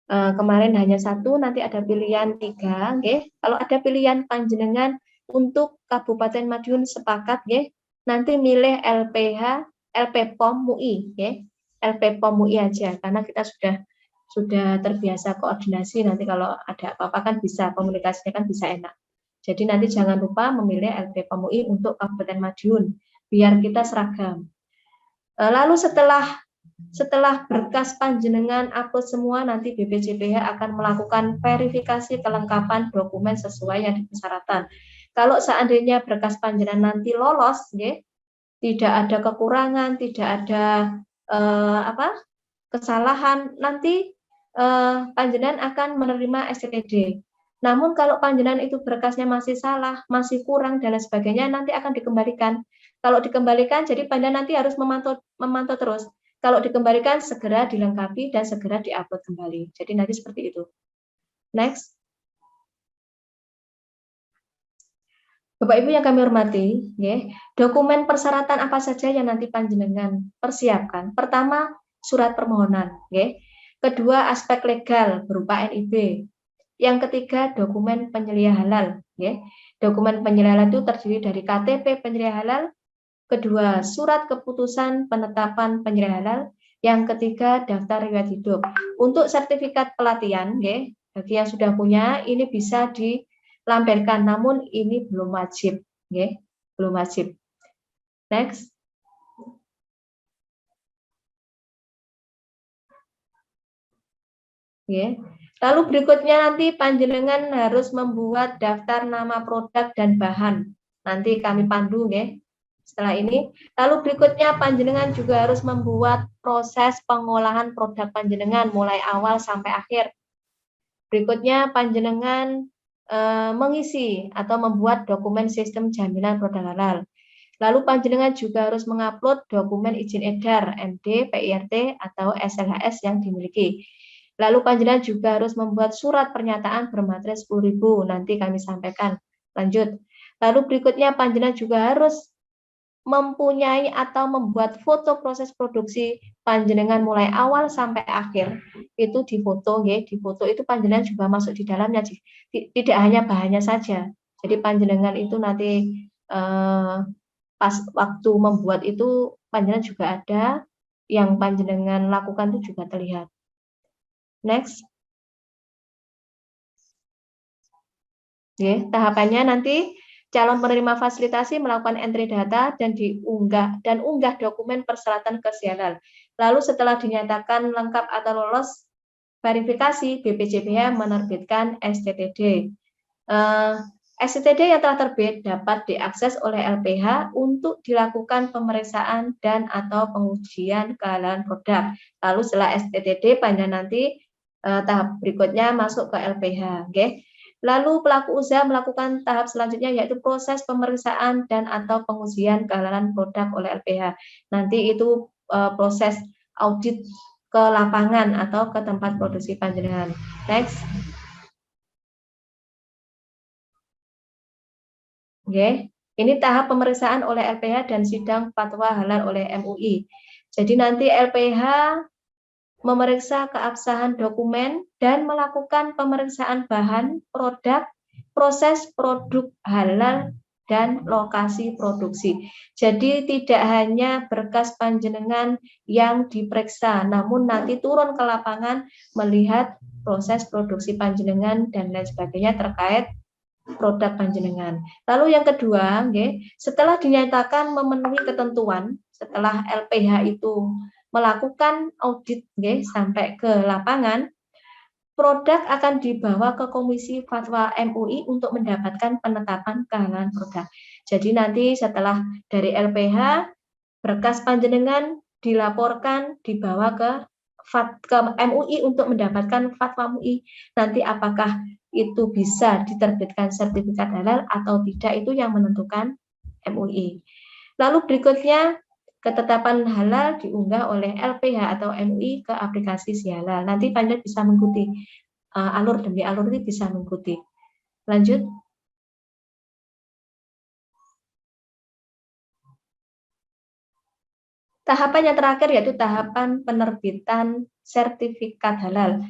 Kemarin hanya satu, nanti ada pilihan 3, Kalau ada pilihan panjenengan untuk Kabupaten Madiun sepakat, nanti milih LPH, LPPOM MUI, LPPOM MUI aja, karena kita sudah terbiasa koordinasi. Nanti kalau ada apa-apa kan bisa komunikasinya kan bisa enak. Jadi nanti jangan lupa memilih LPPOM MUI untuk Kabupaten Madiun, biar kita seragam. Lalu setelah berkas panjenengan upload semua, nanti BPJPH akan melakukan verifikasi kelengkapan dokumen sesuai yang dipersyaratkan. Kalau seandainya berkas panjenengan nanti lolos, tidak ada kekurangan, tidak ada kesalahan, nanti panjenengan akan menerima STTD. Namun kalau panjenengan itu berkasnya masih salah, masih kurang dan lain sebagainya, nanti akan dikembalikan. Kalau dikembalikan, jadi panjenengan nanti harus memantau terus. Kalau dikembalikan, segera dilengkapi dan segera diupload kembali. Jadi nanti seperti itu. Next. Bapak Ibu yang kami hormati, dokumen persyaratan apa saja yang nanti panjenengan persiapkan? Pertama, surat permohonan. Kedua, aspek legal berupa NIB. Yang ketiga, dokumen penyelia halal. Dokumen penyelia halal itu terdiri dari KTP penyelia halal. Kedua, surat keputusan penetapan penyelia halal. Yang ketiga, daftar riwayat hidup. Untuk sertifikat pelatihan, bagi yang sudah punya, ini bisa lampirkan, namun ini belum wajib, nggih, belum wajib. Next. Nggih. Lalu berikutnya nanti panjenengan harus membuat daftar nama produk dan bahan. Nanti kami pandu, nggih. Setelah ini, lalu berikutnya panjenengan juga harus membuat proses pengolahan produk panjenengan mulai awal sampai akhir. Berikutnya panjenengan mengisi atau membuat dokumen sistem jaminan produk halal. Lalu panjenengan juga harus mengupload dokumen izin edar, MD, PIRT, atau SLHS yang dimiliki. Lalu panjenengan juga harus membuat surat pernyataan bermaterai 10.000, nanti kami sampaikan. Lanjut. Lalu berikutnya panjenengan juga harus mempunyai atau membuat foto proses produksi panjenengan mulai awal sampai akhir. Itu difoto, nggih, difoto itu panjenengan juga masuk di dalamnya, tidak hanya bahannya saja. Jadi panjenengan itu nanti pas waktu membuat itu panjenengan juga ada yang panjenengan lakukan itu juga terlihat. Next. Oke, tahapannya nanti calon penerima fasilitasi melakukan entry data dan unggah dokumen persyaratan kesialan. Lalu setelah dinyatakan lengkap atau lolos verifikasi, BPJPH menerbitkan STTD. STTD yang telah terbit dapat diakses oleh LPH untuk dilakukan pemeriksaan dan atau pengujian kehalalan produk. Lalu setelah STTD panjenengan nanti tahap berikutnya masuk ke LPH, okay? Lalu pelaku usaha melakukan tahap selanjutnya yaitu proses pemeriksaan dan atau pengujian kehalalan produk oleh LPH. Nanti itu proses audit ke lapangan atau ke tempat produksi panjenengan. Next. Oke, ini tahap pemeriksaan oleh LPH dan sidang fatwa halal oleh MUI. Jadi nanti LPH memeriksa keabsahan dokumen dan melakukan pemeriksaan bahan, produk, proses produk halal, dan lokasi produksi. Jadi tidak hanya berkas panjenengan yang diperiksa, namun nanti turun ke lapangan melihat proses produksi panjenengan dan lain sebagainya terkait produk panjenengan. Lalu yang kedua, setelah dinyatakan memenuhi ketentuan, setelah LPH itu melakukan audit sampai ke lapangan, produk akan dibawa ke Komisi Fatwa MUI untuk mendapatkan penetapan kehalalan produk. Jadi nanti setelah dari LPH, berkas panjenengan dilaporkan, dibawa ke MUI untuk mendapatkan fatwa MUI. Nanti apakah itu bisa diterbitkan sertifikat halal atau tidak, itu yang menentukan MUI. Lalu berikutnya, ketetapan halal diunggah oleh LPH atau MUI ke aplikasi Sihalal. Nanti panjenengan bisa mengikuti alur demi alur ini, bisa mengikuti. Lanjut. Tahapan yang terakhir yaitu tahapan penerbitan sertifikat halal.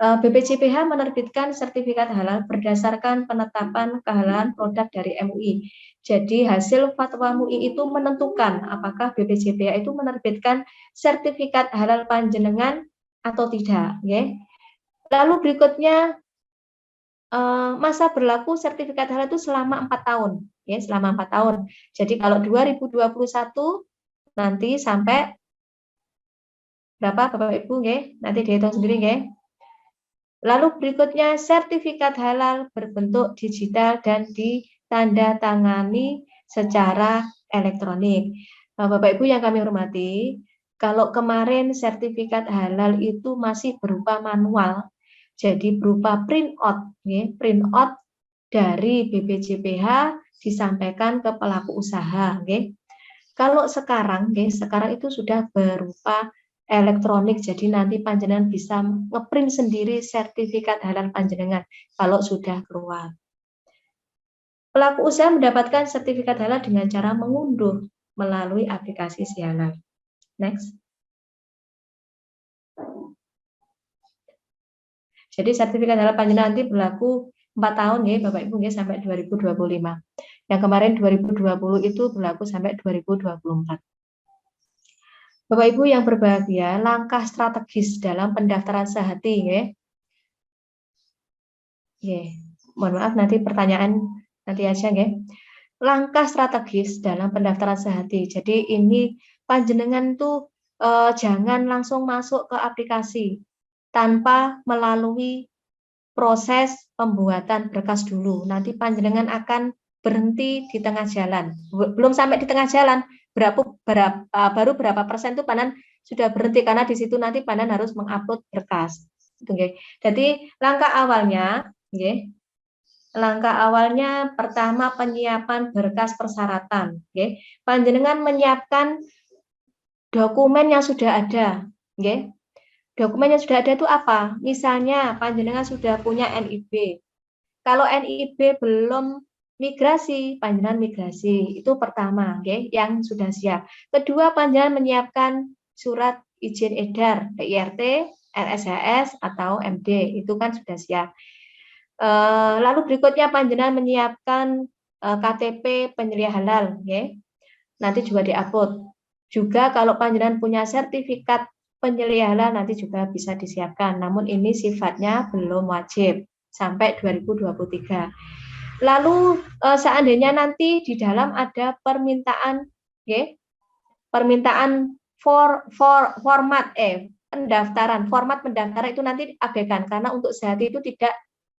BPJPH menerbitkan sertifikat halal berdasarkan penetapan kehalalan produk dari MUI. Jadi hasil fatwa MUI itu menentukan apakah BPJPH itu menerbitkan sertifikat halal panjenengan atau tidak. Lalu berikutnya masa berlaku sertifikat halal itu selama 4 tahun. Selama 4 tahun. Jadi kalau 2021 nanti sampai berapa Bapak Ibu, nanti dihitung sendiri. Lalu berikutnya sertifikat halal berbentuk digital dan ditandatangani secara elektronik. Bapak Ibu yang kami hormati, kalau kemarin sertifikat halal itu masih berupa manual, jadi berupa print out dari BPJPH disampaikan ke pelaku usaha. Kalau sekarang itu sudah berupa elektronik, jadi nanti panjenengan bisa ngeprint sendiri sertifikat halal panjenengan kalau sudah keluar. Pelaku usaha mendapatkan sertifikat halal dengan cara mengunduh melalui aplikasi Sihalal. Next. Jadi sertifikat halal panjenengan nanti berlaku 4 tahun Bapak Ibu sampai 2025. Yang kemarin 2020 itu berlaku sampai 2024. Bapak Ibu yang berbahagia, langkah strategis dalam pendaftaran sehati Mohon maaf nanti pertanyaan nanti aja nggih. Langkah strategis dalam pendaftaran sehati. Jadi ini panjenengan tuh jangan langsung masuk ke aplikasi tanpa melalui proses pembuatan berkas dulu. Nanti panjenengan akan berhenti di tengah jalan. Belum sampai di tengah jalan, baru berapa persen itu panen sudah berhenti karena di situ nanti panen harus mengupload berkas. Oke. Jadi langkah awalnya, oke. Langkah awalnya pertama penyiapan berkas persyaratan. Oke. Panjenengan menyiapkan dokumen yang sudah ada. Oke. Dokumen yang sudah ada itu apa? Misalnya panjenengan sudah punya NIB. Kalau NIB belum migrasi, panjenengan migrasi. Itu pertama, okay, yang sudah siap. Kedua, panjenengan menyiapkan surat izin edar PIRT, LSHS atau MD. Itu kan sudah siap. Lalu berikutnya panjenengan menyiapkan KTP penyelia halal, okay. Nanti juga diupload. Juga kalau panjenengan punya sertifikat penyelia halal nanti juga bisa disiapkan. Namun ini sifatnya belum wajib sampai 2023. Lalu seandainya nanti di dalam ada permintaan, permintaan format pendaftaran, format pendaftaran itu nanti abaikan karena untuk sehati itu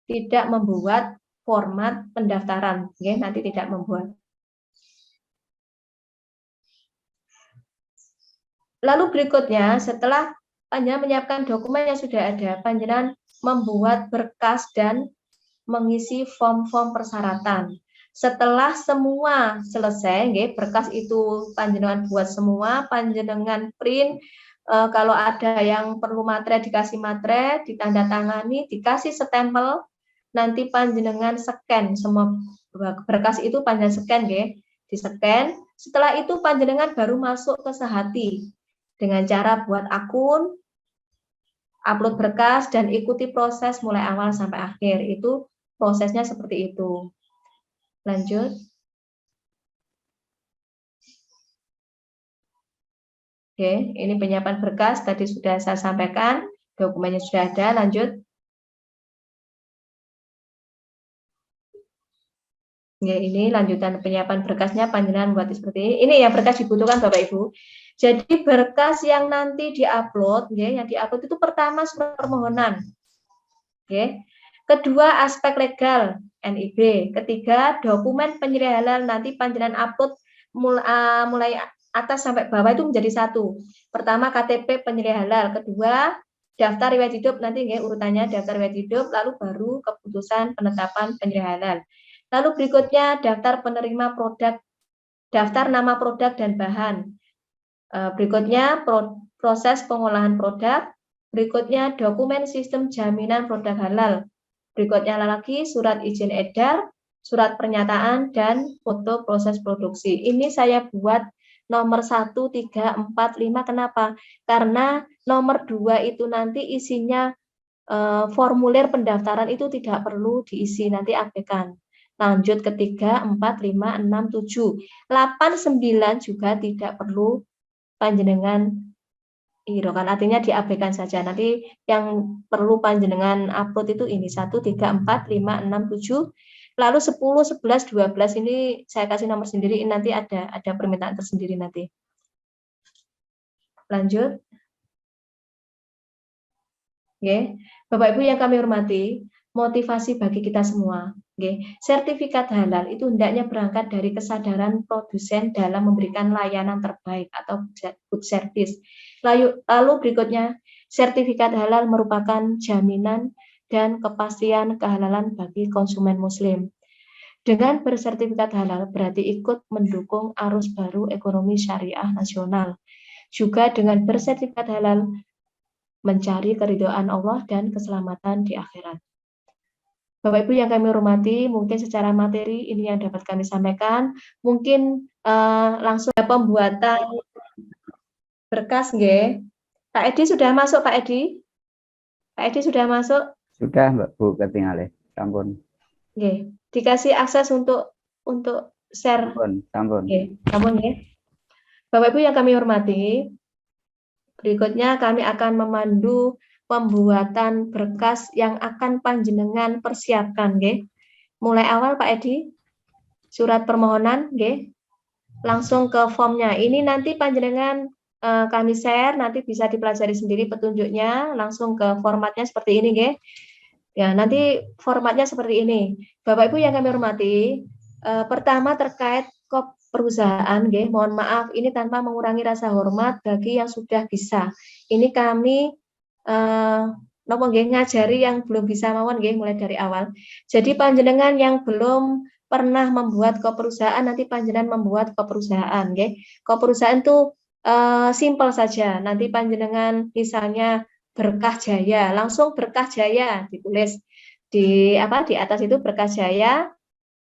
tidak membuat format pendaftaran, nanti tidak membuat. Lalu berikutnya, setelah panjenengan menyiapkan dokumen yang sudah ada, panjenengan membuat berkas dan mengisi form-form persyaratan. Setelah semua selesai, berkas itu panjenengan buat semua, panjenengan print, kalau ada yang perlu materai dikasih materai, ditandatangani, dikasih stempel, nanti panjenengan scan semua berkas itu panjenengan scan, di-scan. Setelah itu panjenengan baru masuk ke sehati dengan cara buat akun, upload berkas, dan ikuti proses mulai awal sampai akhir. Itu prosesnya seperti itu. Lanjut. Oke, ini penyiapan berkas tadi sudah saya sampaikan, dokumennya sudah ada. Lanjut. Ya, ini lanjutan penyiapan berkasnya panjenengan buat seperti ini. Ini yang berkas dibutuhkan Bapak Ibu. Jadi berkas yang nanti diupload, yang diupload itu pertama surat permohonan. Kedua aspek legal NIB. Ketiga dokumen penyelia halal nanti panjenengan upload mulai atas sampai bawah itu menjadi satu. Pertama KTP penyelia halal. Kedua daftar riwayat hidup nanti urutannya daftar riwayat hidup. Lalu baru keputusan penetapan penyelia halal. Lalu berikutnya daftar penerima produk, daftar nama produk dan bahan. Berikutnya proses pengolahan produk. Berikutnya dokumen sistem jaminan produk halal. Berikutnya lagi surat izin edar, surat pernyataan, dan foto proses produksi. Ini saya buat nomor 1, 3, 4, 5. Kenapa? Karena nomor 2 itu nanti isinya formulir pendaftaran itu tidak perlu diisi, nanti abaikan. Lanjut ke 3, 4, 5, 6, 7. 8, 9 juga tidak perlu panjenengan kan artinya diabaikan saja. Nanti yang perlu panjenengan upload itu ini 1, 3, 4, 5, 6, 7. Lalu 10, 11, 12 ini saya kasih nomor sendiri, ini nanti ada permintaan tersendiri nanti. Lanjut. Oke. Bapak Ibu yang kami hormati, motivasi bagi kita semua. Sertifikat halal itu hendaknya berangkat dari kesadaran produsen dalam memberikan layanan terbaik atau good service. Lalu berikutnya, sertifikat halal merupakan jaminan dan kepastian kehalalan bagi konsumen muslim. Dengan bersertifikat halal berarti ikut mendukung arus baru ekonomi syariah nasional. Juga dengan bersertifikat halal mencari keridhaan Allah dan keselamatan di akhirat. Bapak Ibu yang kami hormati, mungkin secara materi ini yang dapat kami sampaikan. Mungkin langsung pembuatan berkas, nggih. Pak Edi sudah masuk, Pak Edi? Pak Edi sudah masuk? Sudah, Mbak Bu, ketinggalan. Sampun. Nggih. Dikasih akses untuk share. Sampun. Nggih, sampun nggih. Bapak Ibu yang kami hormati, berikutnya kami akan memandu pembuatan berkas yang akan panjenengan persiapkan, nggih. mulai awal Pak Edi, surat permohonan, nggih. Langsung ke formnya. Ini nanti panjenengan kami share, nanti bisa dipelajari sendiri petunjuknya, langsung ke formatnya seperti ini, nggih. Ya, nanti formatnya seperti ini. Bapak Ibu yang kami hormati, pertama terkait kop perusahaan, nggih. Mohon maaf, ini tanpa mengurangi rasa hormat bagi yang sudah bisa. Ini kami nopo nggih ngajari yang belum bisa mawon nggih mulai dari awal. Jadi panjenengan yang belum pernah membuat kop perusahaan, nanti panjenengan membuat kop perusahaan, nggih. Kop perusahaan itu simpel saja. Nanti panjenengan misalnya Berkah Jaya, langsung Berkah Jaya ditulis di di atas itu Berkah Jaya,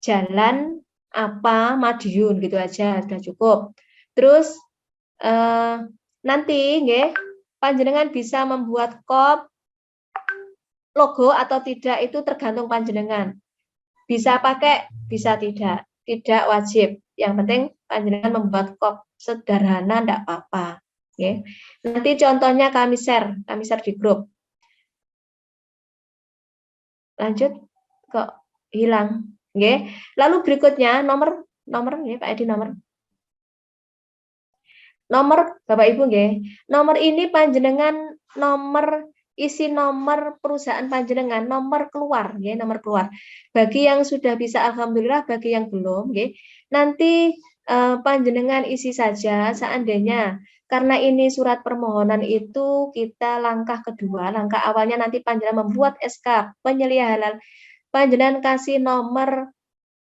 Jalan apa Madiun gitu aja sudah cukup. Terus nanti nggih panjenengan bisa membuat kop logo atau tidak itu tergantung panjenengan. Bisa pakai, bisa tidak wajib. Yang penting panjenengan membuat kop sederhana enggak apa-apa. Okay. Nanti contohnya kami share di grup. Lanjut kok hilang. Okay. Lalu berikutnya nomor nggih Pak Edi nomor Bapak Ibu nggih. Nomor ini panjenengan isi nomor perusahaan panjenengan, nomor keluar nggih, nomor keluar. Bagi yang sudah bisa alhamdulillah, bagi yang belum nggih. Nanti panjenengan isi saja seandainya karena ini surat permohonan itu kita langkah kedua, langkah awalnya nanti panjenengan membuat SK penyelia halal. Panjenengan kasih nomor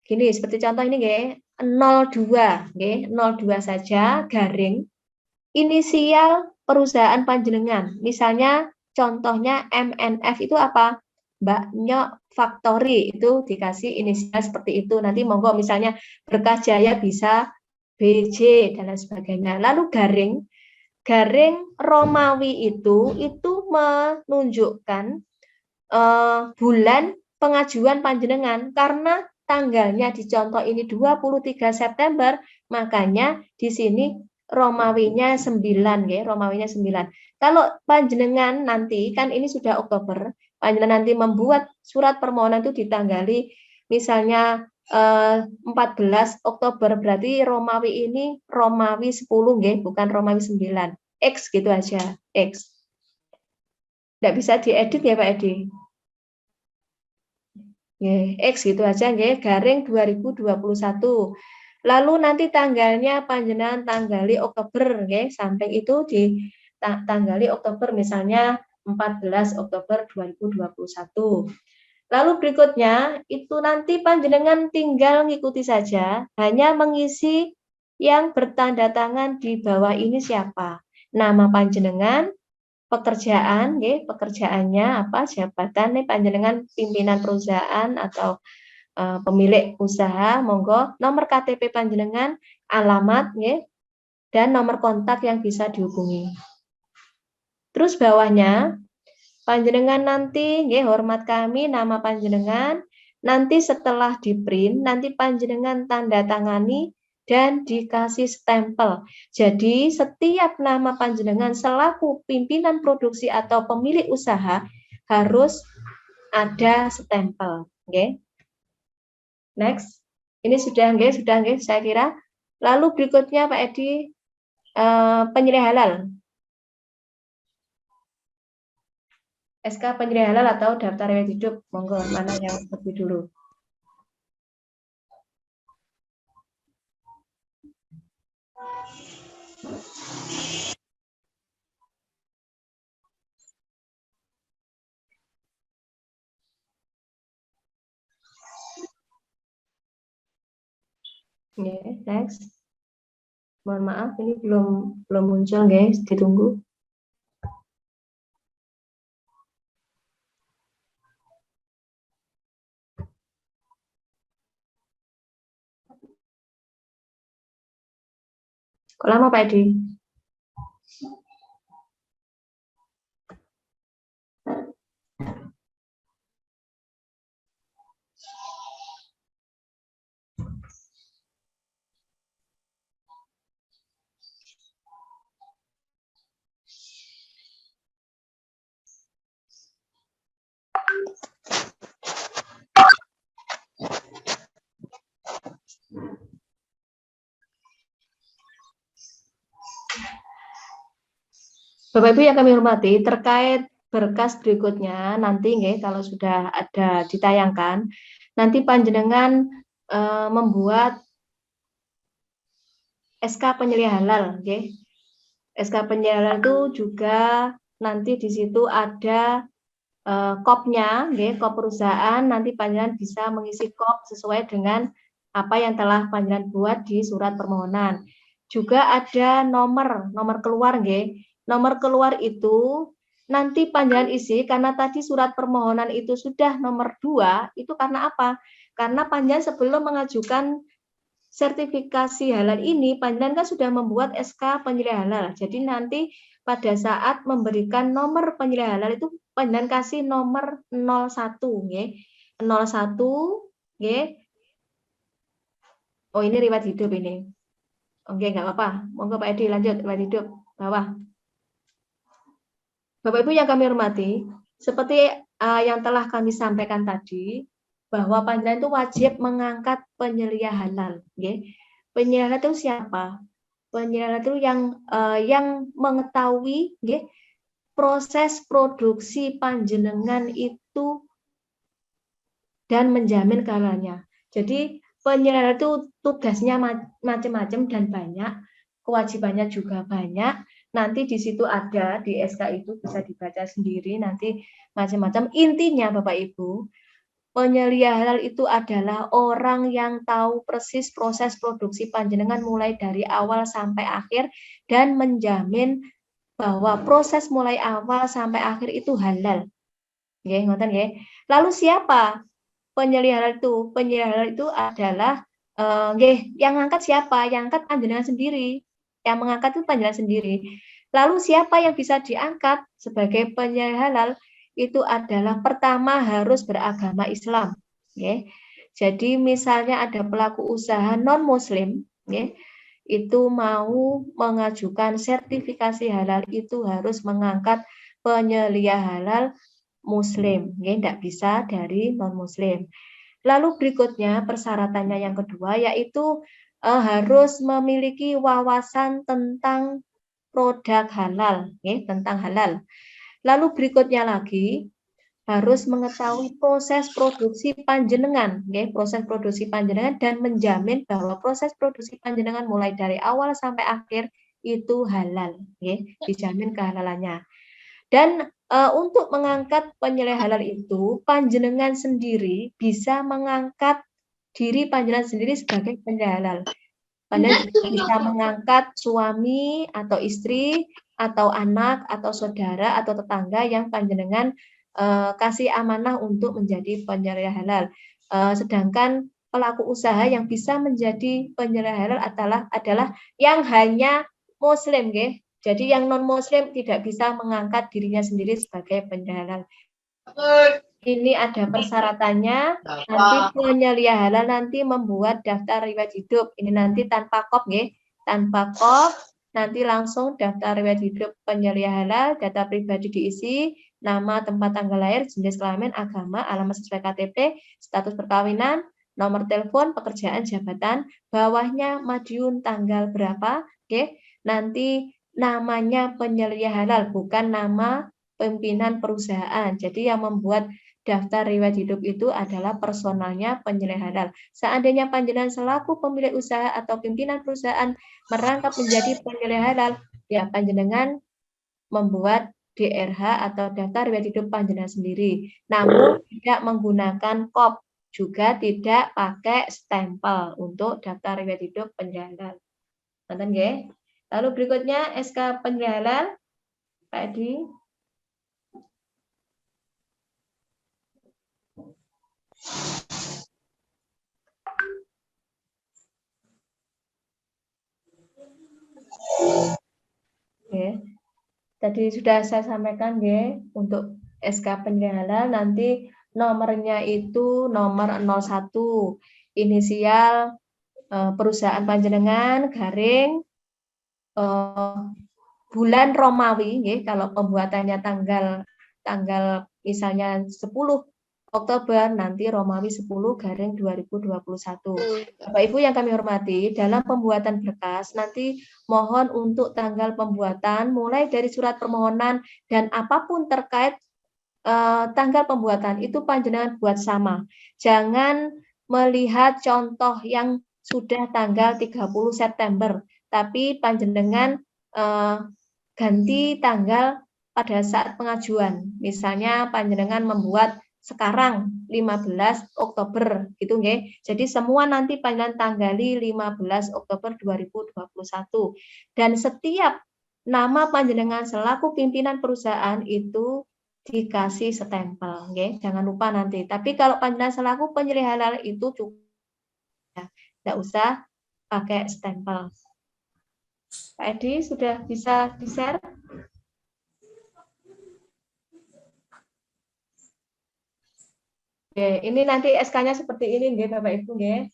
gini seperti contoh ini nggih, 02 nggih, 02 saja garing inisial perusahaan panjenengan. Misalnya contohnya MNF itu apa? Mbak Nyok Factory itu dikasih inisial seperti itu. Nanti monggo misalnya Berkah Jaya bisa BJ dan lain sebagainya. Lalu garing Romawi itu menunjukkan bulan pengajuan panjenengan karena tanggalnya di contoh ini 23 September, makanya di sini Romawinya 9 ya, Romawinya 9. Kalau panjenengan nanti kan ini sudah Oktober, panjenengan nanti membuat surat permohonan itu ditanggali misalnya 14 Oktober berarti Romawi ini Romawi 10 nggih, bukan Romawi 9. X gitu aja, X. Tidak bisa diedit ya Pak Edi. X gitu aja nggih, garing 2021. Lalu nanti tanggalnya panjenengan tanggali Oktober nggih, samping itu tanggali Oktober misalnya 14 Oktober 2021. Lalu berikutnya itu nanti panjenengan tinggal mengikuti saja, hanya mengisi yang bertanda tangan di bawah ini siapa. Nama panjenengan, pekerjaan, pekerjaannya apa, jabatan nih panjenengan pimpinan perusahaan atau pemilik usaha, monggo nomor KTP panjenengan, alamat, dan nomor kontak yang bisa dihubungi. Terus bawahnya panjenengan nanti, hormat kami, nama panjenengan, nanti setelah di print, nanti panjenengan tanda tangani dan dikasih stempel. Jadi setiap nama panjenengan selaku pimpinan produksi atau pemilik usaha harus ada stempel. Next, ini sudah saya kira. Lalu berikutnya Pak Edi, penyelia halal. SK penyelia halal atau daftar riwayat hidup, monggo mana yang lebih dulu. Next. Mohon maaf ini belum muncul guys, ditunggu. Kok lama Pak Edi? Bapak Ibu yang kami hormati, terkait berkas berikutnya nanti nggih kalau sudah ada ditayangkan, nanti panjenengan membuat SK penyeliah halal nggih. SK penyeliah halal itu juga nanti di situ ada kopnya nggih, kop perusahaan, nanti panjenengan bisa mengisi kop sesuai dengan apa yang telah panjenengan buat di surat permohonan. Juga ada nomor keluar nggih. Nomor keluar itu nanti panjenengan isi karena tadi surat permohonan itu sudah nomor 2, itu karena apa? Karena panjenengan sebelum mengajukan sertifikasi halal ini, panjenengan kan sudah membuat SK penyeliah halal. Jadi nanti pada saat memberikan nomor penyeliah halal itu panjenengan kasih nomor 01 nggih. 01 nggih. Oh, ini riwayat hidup ini. Oke, enggak apa-apa. Monggo Pak Edi lanjut riwayat hidup bawah. Bapak Ibu yang kami hormati, seperti yang telah kami sampaikan tadi, bahwa panjenengan itu wajib mengangkat penyeliah halal, nggih. Penyeliah halal itu siapa? Penyeliah halal itu yang mengetahui nggih proses produksi panjenengan itu dan menjamin kehalalnya. Jadi penyeliah halal itu tugasnya macam-macam dan banyak, kewajibannya juga banyak. Nanti di situ ada di SK itu bisa dibaca sendiri nanti macam-macam. Intinya Bapak Ibu, penyeliah halal itu adalah orang yang tahu persis proses produksi panjenengan mulai dari awal sampai akhir dan menjamin bahwa proses mulai awal sampai akhir itu halal. Nggih, ngoten nggih. Lalu siapa penyeliah halal itu? Penyeliah halal itu adalah yang ngangkat siapa? Yang angkat panjenengan sendiri. Yang mengangkat itu panjenengan sendiri. Lalu siapa yang bisa diangkat sebagai penyeliah halal? Itu adalah pertama harus beragama Islam. Okay. Jadi misalnya ada pelaku usaha non-Muslim, okay, itu mau mengajukan sertifikasi halal itu harus mengangkat penyeliah halal Muslim, okay, tidak bisa dari non-Muslim. Lalu berikutnya persyaratannya yang kedua yaitu harus memiliki wawasan tentang produk halal, okay, tentang halal. Lalu berikutnya lagi harus mengetahui proses produksi panjenengan, okay, proses produksi panjenengan dan menjamin bahwa proses produksi panjenengan mulai dari awal sampai akhir itu halal, okay, dijamin kehalalannya. Dan untuk mengangkat penyeliah halal itu panjenengan sendiri bisa mengangkat diri panjenengan sendiri sebagai penyeliah halal. Panjenengan bisa mengangkat suami atau istri atau anak atau saudara atau tetangga yang panjenengan kasih amanah untuk menjadi penyeliah halal. Sedangkan pelaku usaha yang bisa menjadi penyeliah halal adalah yang hanya Muslim, nggih. Jadi yang non Muslim tidak bisa mengangkat dirinya sendiri sebagai penyeliah halal. Ini ada persyaratannya. Nanti penyeliah halal nanti membuat daftar riwayat hidup. Ini nanti tanpa kop, nggih. Tanpa kop. Nanti langsung daftar riwayat hidup penyeliah halal, data pribadi diisi, nama, tempat, tanggal lahir, jenis kelamin, agama, alamat sesuai KTP, status perkawinan, nomor telepon, pekerjaan, jabatan, bawahnya Madiun tanggal berapa, oke. Nanti namanya penyeliah halal, bukan nama pimpinan perusahaan. Jadi yang membuat daftar riwayat hidup itu adalah personalnya penyeliah halal. Seandainya panjenengan selaku pemilik usaha atau pimpinan perusahaan merangkap menjadi penyeliah halal, ya panjenengan membuat DRH atau daftar riwayat hidup panjenengan sendiri. Namun tidak menggunakan kop, juga tidak pakai stempel untuk daftar riwayat hidup penyeliah halal. Nonton nggih? Lalu berikutnya SK penyeliah halal, Pak Edi. Oke. Tadi sudah saya sampaikan ya, untuk SK penyeliah halal nanti nomornya itu nomor 01, inisial perusahaan panjenengan garing bulan Romawi ya, kalau pembuatannya tanggal misalnya 10 Oktober nanti Romawi 10/2021. Bapak Ibu yang kami hormati, dalam pembuatan berkas nanti mohon untuk tanggal pembuatan mulai dari surat permohonan dan apapun terkait tanggal pembuatan itu panjenengan buat sama. Jangan melihat contoh yang sudah tanggal 30 September, tapi panjenengan ganti tanggal pada saat pengajuan. Misalnya panjenengan membuat sekarang 15 Oktober gitu nggih. Jadi semua nanti panjenengan tanggali 15 Oktober 2021. Dan setiap nama panjenengan selaku pimpinan perusahaan itu dikasih stempel, nggih. Jangan lupa nanti. Tapi kalau panjenengan selaku penyelih halal itu cukup, ya, tidak usah pakai stempel. Pak Edi sudah bisa di-share? Oke, ini nanti SK-nya seperti ini, nggih, Bapak Ibu, nggih.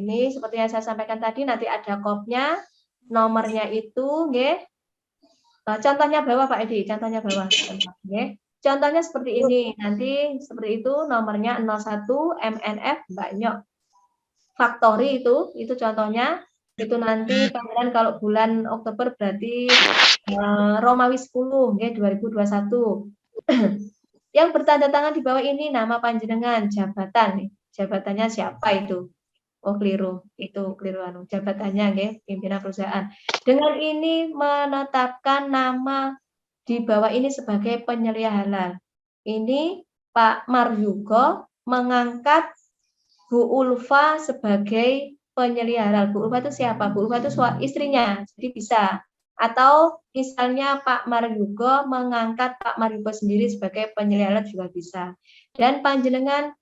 Ini seperti yang saya sampaikan tadi, nanti ada kopnya, nomornya itu, nggih. Contohnya bawah, Pak Edi, contohnya bawah, nggih. Contohnya seperti ini, nanti seperti itu nomornya 01 MNF Mbak Nyok Factory itu contohnya. Itu nanti panjenengan kalau bulan Oktober berarti Romawi 10 nggih 2021. Yang bertanda tangan di bawah ini nama panjenengan, jabatan. Jabatannya siapa itu? Oh, keliru. Itu keliru jabatannya nggih, pimpinan perusahaan. Dengan ini menetapkan nama di bawah ini sebagai penyelih halal. Ini Pak Maryugo mengangkat Bu Ulfa sebagai penyelih halal. Bu Ulfa itu siapa? Bu Ulfa itu istrinya, jadi bisa. Atau misalnya Pak Maryugo mengangkat Pak Maryugo sendiri sebagai penyelih halal juga bisa. Dan panjenengan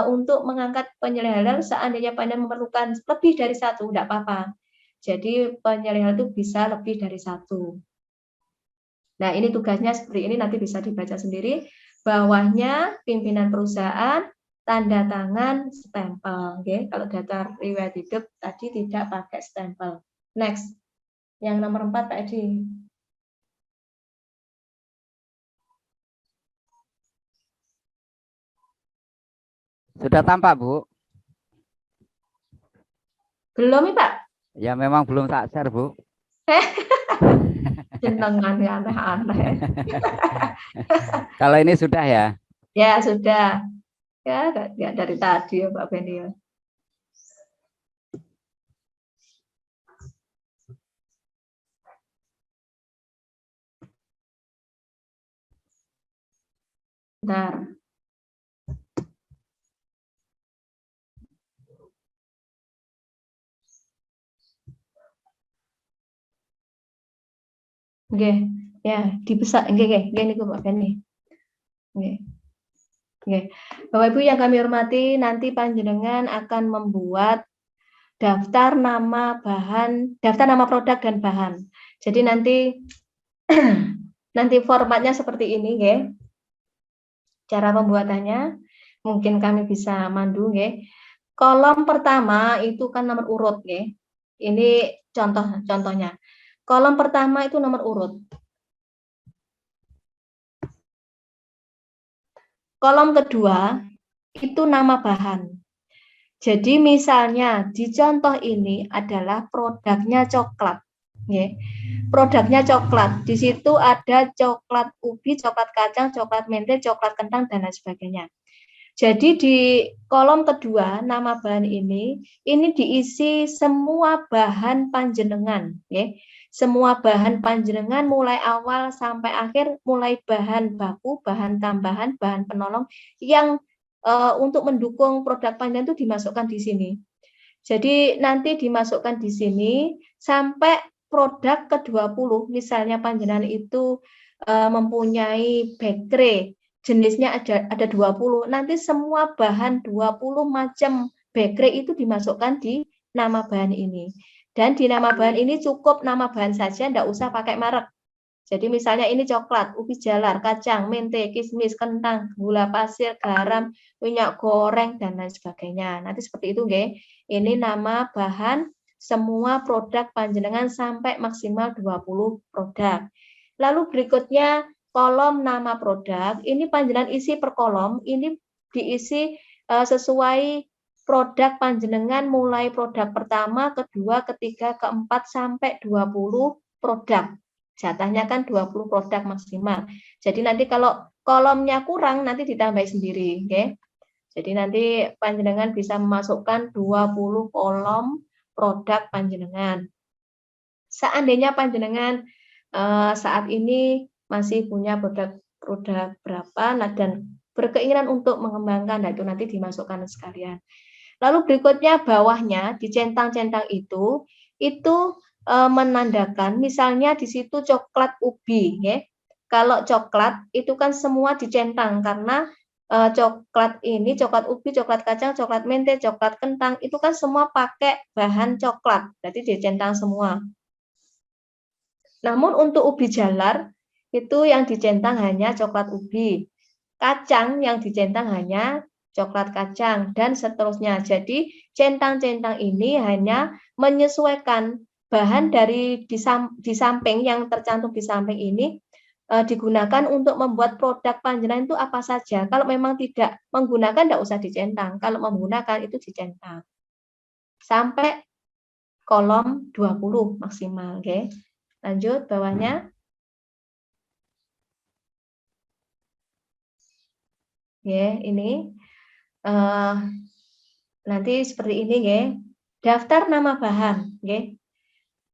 untuk mengangkat penyelih halal seandainya panjenengan memerlukan lebih dari satu, tidak apa-apa. Jadi penyelih halal itu bisa lebih dari satu. Nah, ini tugasnya seperti ini, nanti bisa dibaca sendiri. Bawahnya pimpinan perusahaan, tanda tangan, stempel. Okay? Kalau daftar riwayat hidup tadi tidak pakai stempel. Next, yang nomor 4 Pak Edi. Sudah tampak, Bu? Belum ya, Pak? Ya memang belum tak share, Bu. Jenengan aneh-aneh. Kalau ini sudah ya? Ya, sudah. Ya, dari tadi ya Pak Beni. Bentar. Oke, ya dibesar, oke, ini Pak Beni. Oke. Oke. Bapak Ibu yang kami hormati, nanti panjenengan akan membuat daftar nama bahan, daftar nama produk dan bahan. Jadi nanti formatnya seperti ini, ya. Cara pembuatannya mungkin kami bisa mandu, ya. Kolom pertama itu kan nomor urut, ya. Ini contohnya. Kolom pertama itu nomor urut. Kolom kedua itu nama bahan. Jadi misalnya di contoh ini adalah produknya coklat. Ya. Produknya coklat. Di situ ada coklat ubi, coklat kacang, coklat mente, coklat kentang, dan lain sebagainya. Jadi di kolom kedua nama bahan ini diisi semua bahan panjenengan. Ya. Semua bahan panjenengan mulai awal sampai akhir, mulai bahan baku, bahan tambahan, bahan penolong yang untuk mendukung produk panjenengan itu dimasukkan di sini. Jadi nanti dimasukkan di sini sampai produk ke-20, misalnya panjenengan itu mempunyai bakery, jenisnya ada 20, nanti semua bahan 20 macam bakery itu dimasukkan di nama bahan ini. Dan di nama bahan ini cukup nama bahan saja, tidak usah pakai merek. Jadi misalnya ini coklat, ubi jalar, kacang, mente, kismis, kentang, gula pasir, garam, minyak goreng, dan lain sebagainya. Nanti seperti itu, nggih. Ini nama bahan semua produk panjenengan sampai maksimal 20 produk. Lalu berikutnya kolom nama produk, ini panjenengan isi per kolom, ini diisi sesuai produk panjenengan, mulai produk pertama, kedua, ketiga, keempat sampai 20 produk. Jatahnya kan 20 produk maksimal. Jadi nanti kalau kolomnya kurang nanti ditambah sendiri, oke. Jadi nanti panjenengan bisa memasukkan 20 kolom produk panjenengan. Seandainya panjenengan saat ini masih punya produk berapa, nah, dan berkeinginan untuk mengembangkan, nah itu nanti dimasukkan sekalian. Lalu berikutnya bawahnya dicentang-centang itu menandakan misalnya di situ coklat ubi, ya. Kalau coklat itu kan semua dicentang karena coklat ini, coklat ubi, coklat kacang, coklat mente, coklat kentang itu kan semua pakai bahan coklat, berarti dicentang semua. Namun untuk ubi jalar itu yang dicentang hanya coklat ubi. Kacang yang dicentang hanya coklat kacang, dan seterusnya. Jadi centang-centang ini hanya menyesuaikan bahan dari di samping yang tercantum di samping ini digunakan untuk membuat produk panjenengan itu apa saja. Kalau memang tidak menggunakan, tidak usah dicentang. Kalau menggunakan itu dicentang. Sampai kolom 20 maksimal. Oke. Lanjut bawahnya. Ya, ini nanti seperti ini, ya. Daftar nama bahan, ya.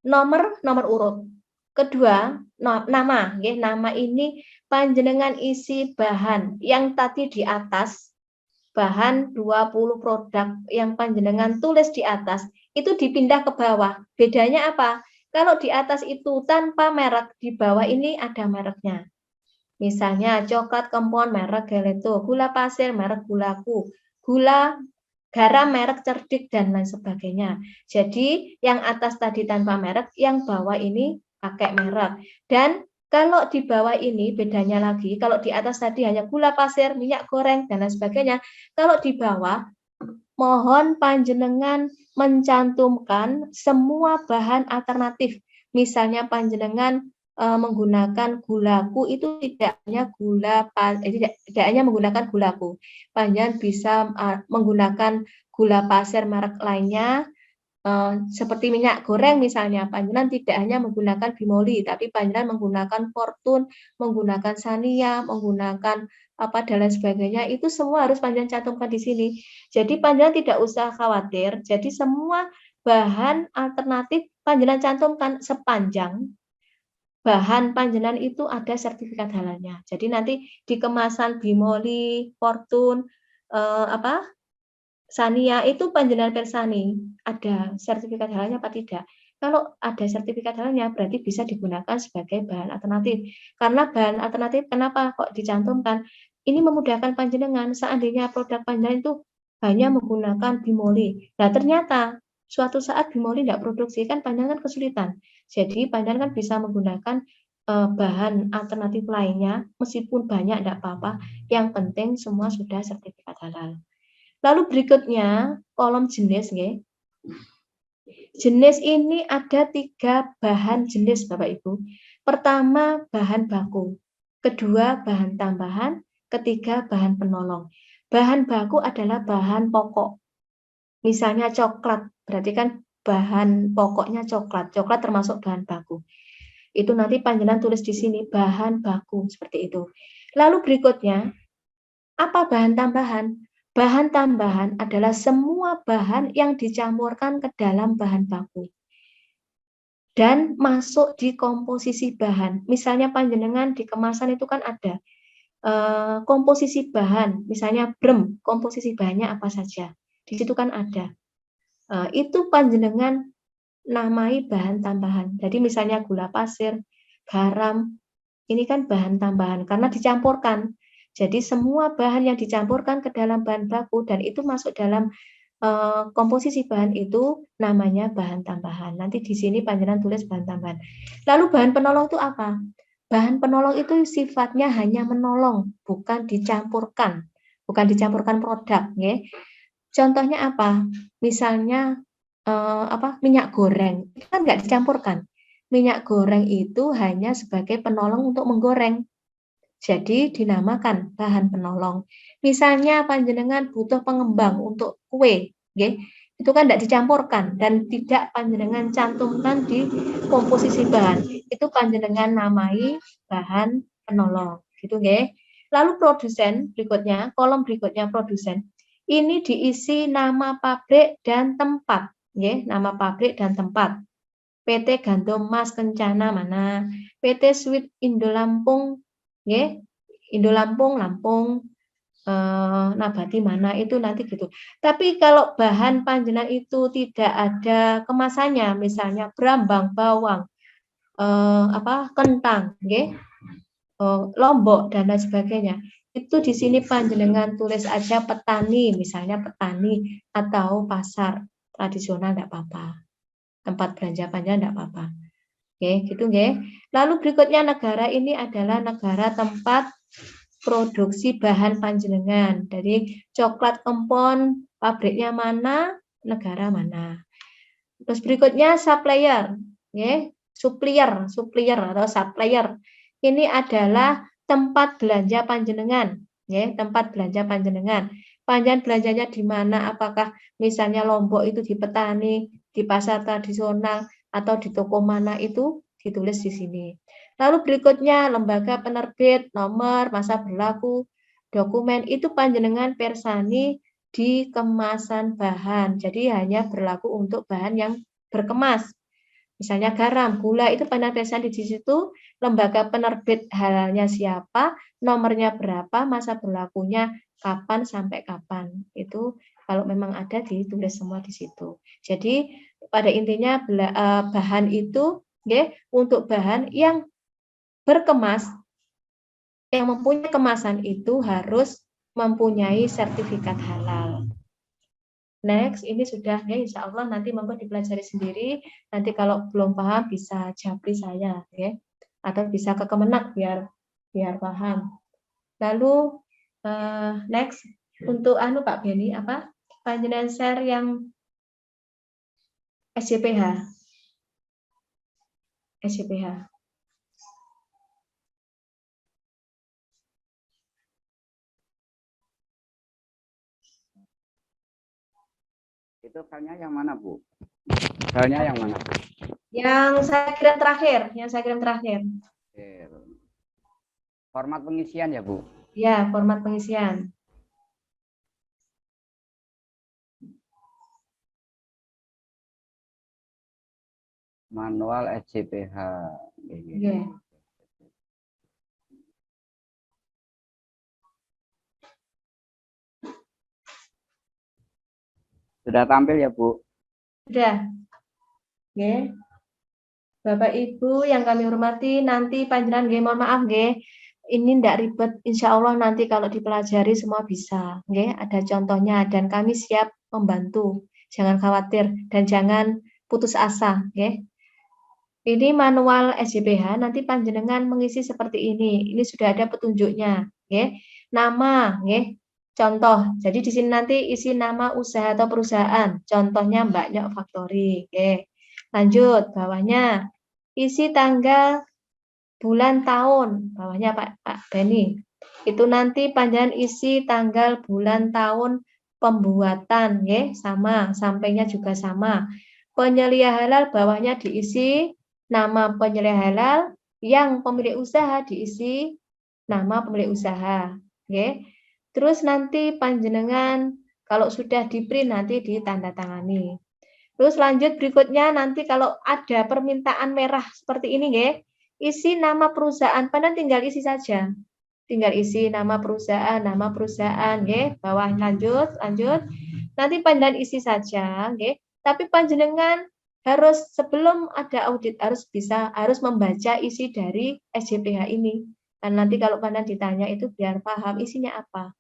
Nomor urut. Kedua, nama, ya. Nama ini panjenengan isi bahan yang tadi di atas, bahan 20 produk yang panjenengan tulis di atas, itu dipindah ke bawah. Bedanya apa? Kalau di atas itu tanpa merek, di bawah ini ada mereknya. Misalnya coklat kempon merek Geleto, gula pasir merek Gulaku, gula garam merek Cerdik, dan lain sebagainya. Jadi yang atas tadi tanpa merek, yang bawah ini pakai merek. Dan kalau di bawah ini bedanya lagi, kalau di atas tadi hanya gula pasir, minyak goreng, dan lain sebagainya. Kalau di bawah, mohon panjenengan mencantumkan semua bahan alternatif. Misalnya panjenengan menggunakan gulaku itu tidak hanya tidak hanya menggunakan gulaku. Panjenengan bisa menggunakan gula pasir merek lainnya seperti minyak goreng misalnya. Panjenengan tidak hanya menggunakan Bimoli, tapi panjenengan menggunakan Fortune, menggunakan Sania, menggunakan apa dan lain sebagainya. Itu semua harus panjenengan cantumkan di sini. Jadi panjenengan tidak usah khawatir. Jadi semua bahan alternatif panjenengan cantumkan sepanjang bahan panjenengan itu ada sertifikat halalnya. Jadi nanti di kemasan Bimoli, Fortune, Sania itu panjenengan persani ada sertifikat halalnya apa tidak? Kalau ada sertifikat halalnya berarti bisa digunakan sebagai bahan alternatif. Karena bahan alternatif kenapa kok dicantumkan? Ini memudahkan panjenengan. Seandainya produk panjenengan itu hanya menggunakan Bimoli. Nah ternyata suatu saat Bimoli tidak produksi, kan panjenengan kesulitan. Jadi panjenengan kan bisa menggunakan bahan alternatif lainnya, meskipun banyak tidak apa-apa. Yang penting semua sudah sertifikat halal. Lalu berikutnya kolom jenis, ya. Jenis ini ada 3 bahan jenis Bapak Ibu. Pertama bahan baku, kedua bahan tambahan, ketiga bahan penolong. Bahan baku adalah bahan pokok. Misalnya coklat, berarti kan bahan pokoknya coklat. Coklat termasuk bahan baku. Itu nanti panjenengan tulis di sini bahan baku seperti itu. Lalu berikutnya apa bahan tambahan? Bahan tambahan adalah semua bahan yang dicampurkan ke dalam bahan baku dan masuk di komposisi bahan. Misalnya panjenengan di kemasan itu kan ada komposisi bahan, misalnya brem, komposisi bahannya apa saja. Di situ kan ada. Itu panjenengan namai bahan tambahan. Jadi misalnya gula pasir, garam, ini kan bahan tambahan karena dicampurkan. Jadi semua bahan yang dicampurkan ke dalam bahan baku dan itu masuk dalam komposisi bahan itu namanya bahan tambahan. Nanti di sini panjenengan tulis bahan tambahan. Lalu bahan penolong itu apa? Bahan penolong itu sifatnya hanya menolong, bukan dicampurkan. Bukan dicampurkan produk. Ya. Contohnya apa? Misalnya minyak goreng. Itu kan nggak dicampurkan. Minyak goreng itu hanya sebagai penolong untuk menggoreng. Jadi dinamakan bahan penolong. Misalnya panjenengan butuh pengembang untuk kue, nggih. Itu kan tidak dicampurkan dan tidak panjenengan cantumkan di komposisi bahan. Itu panjenengan namai bahan penolong, gitu nggih. Lalu produsen berikutnya, kolom berikutnya produsen. Ini diisi nama pabrik dan tempat, nggih, nama pabrik dan tempat. PT Gandum Mas Kencana mana? PT Sweet Indo Lampung, nggih. Indo Lampung, Lampung. Nabati mana itu nanti gitu. Tapi kalau bahan panjenengan itu tidak ada kemasannya, misalnya brambang, bawang, kentang, nggih, lombok dan lain sebagainya. Itu di sini panjenengan tulis aja petani, misalnya petani atau pasar tradisional enggak apa-apa. Tempat belanja panjenengan enggak apa-apa. Oke, gitu nggih. Lalu berikutnya negara ini adalah negara tempat produksi bahan panjenengan. Dari coklat kempon, pabriknya mana, negara mana. Terus berikutnya supplier, ya, supplier atau supplier. Ini adalah tempat belanja panjenengan, ya, tempat belanja panjenengan. Panjenengan belanjanya di mana? Apakah misalnya Lombok itu di petani, di pasar tradisional, atau di toko mana itu ditulis di sini. Lalu berikutnya lembaga penerbit, nomor, masa berlaku, dokumen itu panjenengan persani di kemasan bahan. Jadi hanya berlaku untuk bahan yang berkemas. Misalnya garam, gula itu panjenengan persani di situ, lembaga penerbit halalnya siapa, nomornya berapa, masa berlakunya kapan sampai kapan. Itu kalau memang ada ditulis semua di situ. Jadi pada intinya bahan itu untuk bahan yang berkemas, yang mempunyai kemasan itu harus mempunyai sertifikat halal. Next, ini sudah ya, insya Allah nanti monggo dipelajari sendiri. Nanti kalau belum paham bisa japri saya, ya, atau bisa ke Kemenak biar paham. Lalu next untuk Pak Beni apa? Panjenengan share yang SCPH. Itu filenya yang mana, Bu? Filenya yang mana? Yang saya kirim terakhir. Format pengisian ya, Bu? Ya, format pengisian. Manual SCPH. Yeah. Sudah tampil ya, Bu? Sudah. Oke. Bapak Ibu yang kami hormati, nanti panjenengan nggih mohon maaf nggih. Ini tidak ribet, insya Allah nanti kalau dipelajari semua bisa. Nggih, ada contohnya dan kami siap membantu. Jangan khawatir dan jangan putus asa, nggih. Ini manual SJPH, nanti panjenengan mengisi seperti ini. Ini sudah ada petunjuknya, nggih. Nama, nggih. Contoh, jadi di sini nanti isi nama usaha atau perusahaan. Contohnya Mbak Nyok Factory. Oke. Lanjut, bawahnya isi tanggal, bulan, tahun. Bawahnya Pak Beni. Itu nanti panjangan isi tanggal, bulan, tahun pembuatan, ya, sama. Sampainya juga sama. Penyelia halal bawahnya diisi nama penyelia halal, yang pemilik usaha diisi nama pemilik usaha. Oke. Terus nanti panjenengan kalau sudah di-print nanti ditandatangani. Terus lanjut berikutnya nanti kalau ada permintaan merah seperti ini, nggih, isi nama perusahaan, panjenengan tinggal isi saja. Tinggal isi nama perusahaan, nggih. Bawah lanjut. Nanti panjenengan isi saja, nggih. Tapi panjenengan harus sebelum ada audit harus membaca isi dari SJPH ini. Dan nanti kalau panjenengan ditanya itu biar paham isinya apa.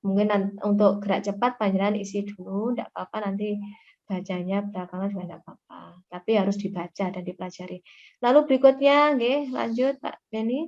Mungkin untuk gerak cepat panjenengan isi dulu, enggak apa-apa, nanti bacanya belakangan juga enggak apa-apa. Tapi harus dibaca dan dipelajari. Lalu berikutnya, nggih, lanjut Pak Beni.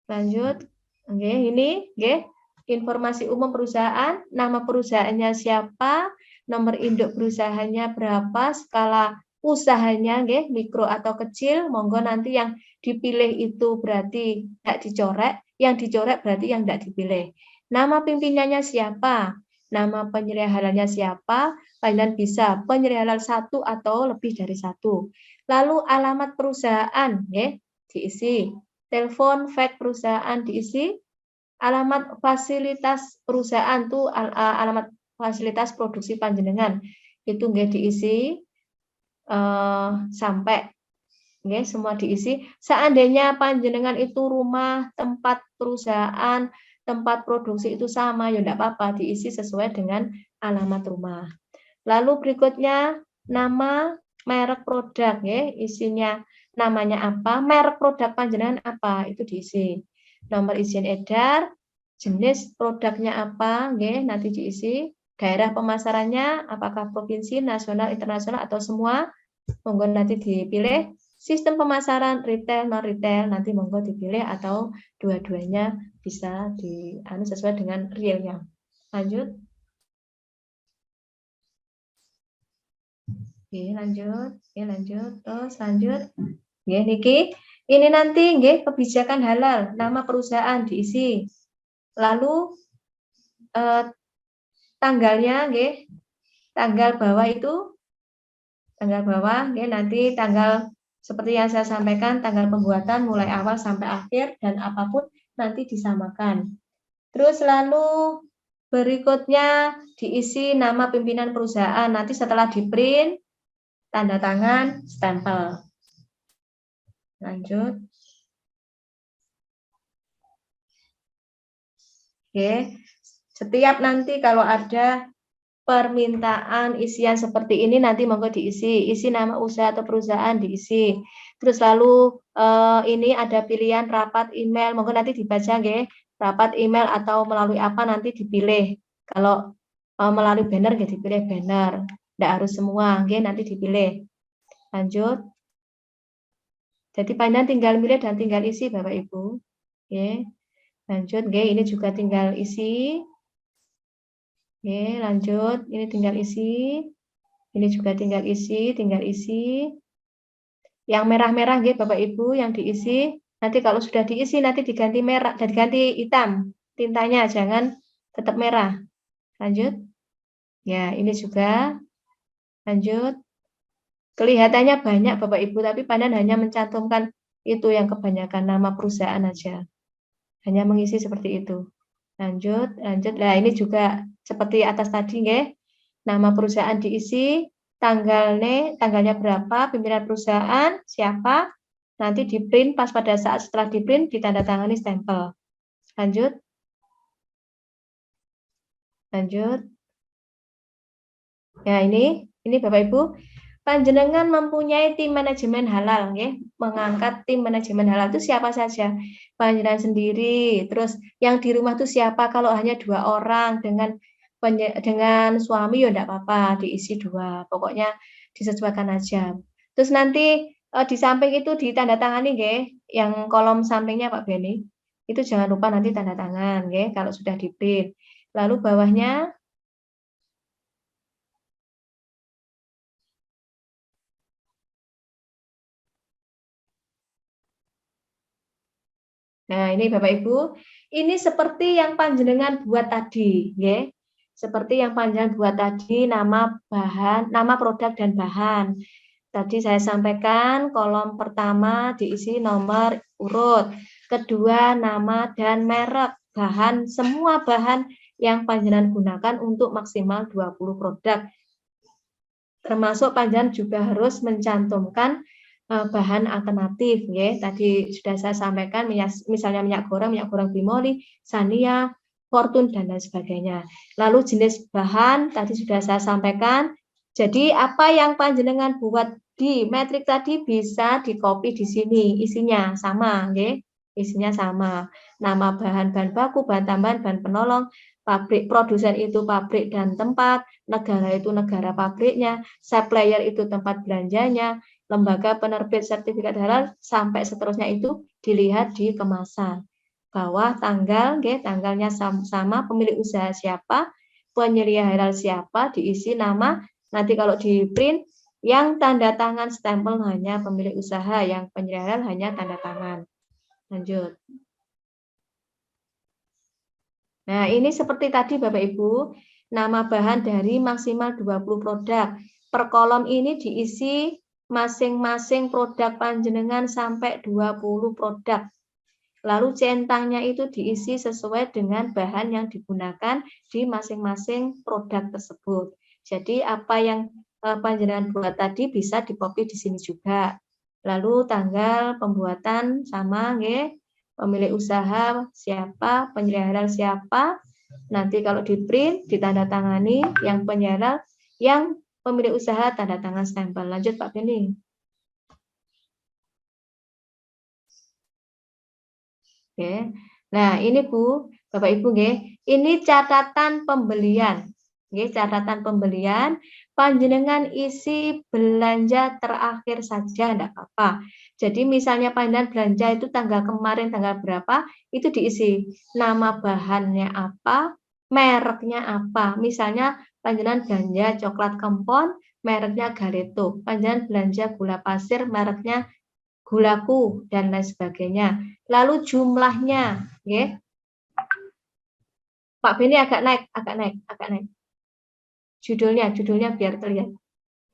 Lanjut. Nggih, ini nggih, informasi umum perusahaan, nama perusahaannya siapa, nomor induk perusahaannya berapa, skala usahanya nggih, mikro atau kecil, monggo nanti yang dipilih itu berarti tidak dicoret, yang dicoret berarti yang tidak dipilih. Nama pimpinannya siapa? Nama penyelia halalnya siapa? Kalian bisa penyelia halal 1 atau lebih dari 1. Lalu alamat perusahaan nggih, diisi. Telepon fax perusahaan diisi. Alamat fasilitas perusahaan tuh alamat fasilitas produksi panjenengan itu nggih diisi sampai nggih semua diisi. Seandainya panjenengan itu rumah, tempat perusahaan, tempat produksi itu sama ya enggak apa-apa, diisi sesuai dengan alamat rumah. Lalu berikutnya nama, merek produk nggih, isinya namanya apa, merek produk panjenengan apa, itu diisi. Nomor izin edar, jenis produknya apa, nggih, nanti diisi. Daerah pemasarannya, apakah provinsi, nasional, internasional, atau semua, monggo nanti dipilih. Sistem pemasaran retail, non retail, nanti monggo dipilih atau dua-duanya bisa sesuai dengan realnya. Lanjut. Oke, lanjut. Terus lanjut. Nggih niki, ini nanti nggih kebijakan halal, nama perusahaan diisi. Lalu tanggalnya nggih, tanggal bawah nggih nanti tanggal seperti yang saya sampaikan, tanggal pembuatan mulai awal sampai akhir dan apapun nanti disamakan. Terus lalu berikutnya diisi nama pimpinan perusahaan, nanti setelah di-print tanda tangan, stempel. Lanjut. Oke, setiap nanti kalau ada permintaan isian seperti ini nanti monggo diisi, isi nama usaha atau perusahaan diisi. Terus lalu ini ada pilihan rapat email, monggo nanti dibaca nggih, rapat email atau melalui apa nanti dipilih. Kalau melalui banner nggih dipilih banner, tidak harus semua nggih nanti dipilih. Lanjut. Jadi panjenengan tinggal milih dan tinggal isi Bapak Ibu. Oke. Lanjut nggih, ini juga tinggal isi. Oke, lanjut. Ini tinggal isi. Ini juga tinggal isi. Yang merah-merah nggih Bapak Ibu yang diisi. Nanti kalau sudah diisi nanti diganti merah dan diganti hitam tintanya, jangan tetap merah. Lanjut. Ya, ini juga. Lanjut. Kelihatannya banyak Bapak Ibu, tapi panjenengan hanya mencantumkan itu yang kebanyakan nama perusahaan aja. Hanya mengisi seperti itu. Lanjut. Nah, ini juga seperti atas tadi nggih. Nama perusahaan diisi, tanggalnya berapa, pimpinan perusahaan siapa, nanti di-print pas pada saat setelah di-print ditandatangani stempel. Lanjut. Ya, ini Bapak Ibu. Panjenengan mempunyai tim manajemen halal, nggih. Mengangkat tim manajemen halal itu siapa saja? Panjenengan sendiri. Terus yang di rumah itu siapa? Kalau hanya 2 orang dengan suami ya enggak apa-apa, diisi 2. Pokoknya disesuaikan aja. Terus nanti di samping itu ditandatangani nggih, yang kolom sampingnya Pak Beni. Itu jangan lupa nanti tanda tangan nggih kalau sudah di-print. Lalu bawahnya Nah, ini Bapak Ibu, ini seperti yang panjenengan buat tadi, nggih. Seperti yang panjenengan buat tadi, nama bahan, nama produk dan bahan. Tadi saya sampaikan kolom pertama diisi nomor urut, kedua nama dan merek bahan, semua bahan yang panjenengan gunakan untuk maksimal 20 produk. Termasuk panjenengan juga harus mencantumkan bahan alternatif ya. Tadi sudah saya sampaikan misalnya minyak goreng Brimoli, Sania, Fortune dan lain sebagainya. Lalu jenis bahan tadi sudah saya sampaikan. Jadi apa yang panjenengan buat di metrik tadi bisa di-copy di sini, isinya sama nggih. Isinya sama. Nama bahan baku, bahan tambahan, bahan penolong, pabrik produsen itu pabrik dan tempat, negara itu negara pabriknya, supplier itu tempat belanjanya, lembaga penerbit sertifikat halal sampai seterusnya itu dilihat di kemasan. Bawah tanggal, tanggalnya sama, pemilik usaha siapa, penyelia halal siapa, diisi nama. Nanti kalau di print Yang tanda tangan stempel hanya pemilik usaha, yang penyerahan hanya tanda tangan. Lanjut. Nah, ini seperti tadi Bapak Ibu, nama bahan dari maksimal 20 produk. Per kolom ini diisi masing-masing produk panjenengan sampai 20 produk. Lalu centangnya itu diisi sesuai dengan bahan yang digunakan di masing-masing produk tersebut. Jadi apa yang panjenengan buat tadi bisa di-copy di sini juga. Lalu tanggal pembuatan sama nggih, pemilik usaha siapa, penyelenggaraan siapa. Nanti kalau di-print ditandatangani yang penyelenggaraan, yang pemilik usaha tanda tangan stempel. Lanjut Pak Beni. Oke. Nah, ini Bu, Bapak Ibu nggih, ini catatan pembelian. Nggih, catatan pembelian, panjenengan isi belanja terakhir saja enggak apa-apa. Jadi misalnya panjenengan belanja itu tanggal kemarin tanggal berapa, itu diisi nama bahannya apa, mereknya apa. Misalnya panjenengan belanja coklat kempon, mereknya Galeto. Panjenengan belanja gula pasir, mereknya Gulaku dan lain sebagainya. Lalu jumlahnya, ya. Pak Beni agak naik. Judulnya biar terlihat.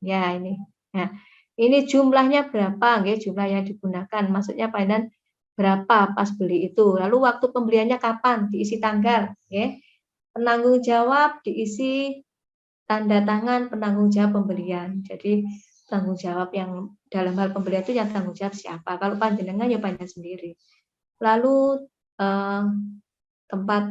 Ya ini. Nah, ini jumlahnya berapa, ya, jumlah yang digunakan. Maksudnya panjenengan berapa pas beli itu. Lalu waktu pembeliannya kapan, diisi tanggal, ya. Penanggung jawab diisi tanda tangan penanggung jawab pembelian. Jadi tanggung jawab yang dalam hal pembelian itu yang tanggung jawab siapa? Kalau panjenengan ya panjenengan sendiri. Lalu tempat,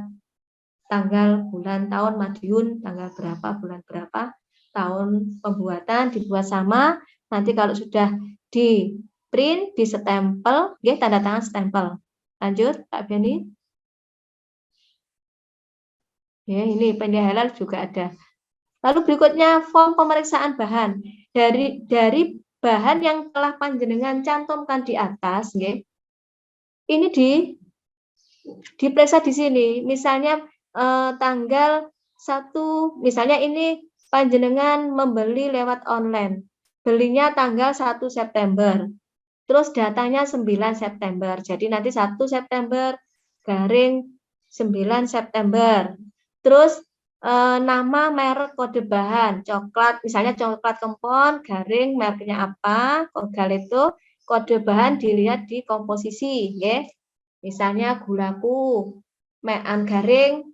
tanggal, bulan, tahun, Madiun, tanggal berapa, bulan berapa, tahun pembuatan dibuat sama. Nanti kalau sudah di print, di stempel, ya, tanda tangan stempel. Lanjut, Pak Beni. Ya, ini penilaian halal juga ada. Lalu berikutnya form pemeriksaan bahan. Dari bahan yang telah panjenengan cantumkan di atas, nggih, ini diperiksa di sini. Misalnya tanggal 1, misalnya ini panjenengan membeli lewat online. Belinya tanggal 1 September. Terus datanya 9 September. Jadi nanti 1 September garing 9 September. Terus nama, merek, kode bahan, coklat, misalnya coklat kempon, garing, mereknya apa, Galeto, kode bahan dilihat di komposisi, ya. Misalnya gulaku, garing,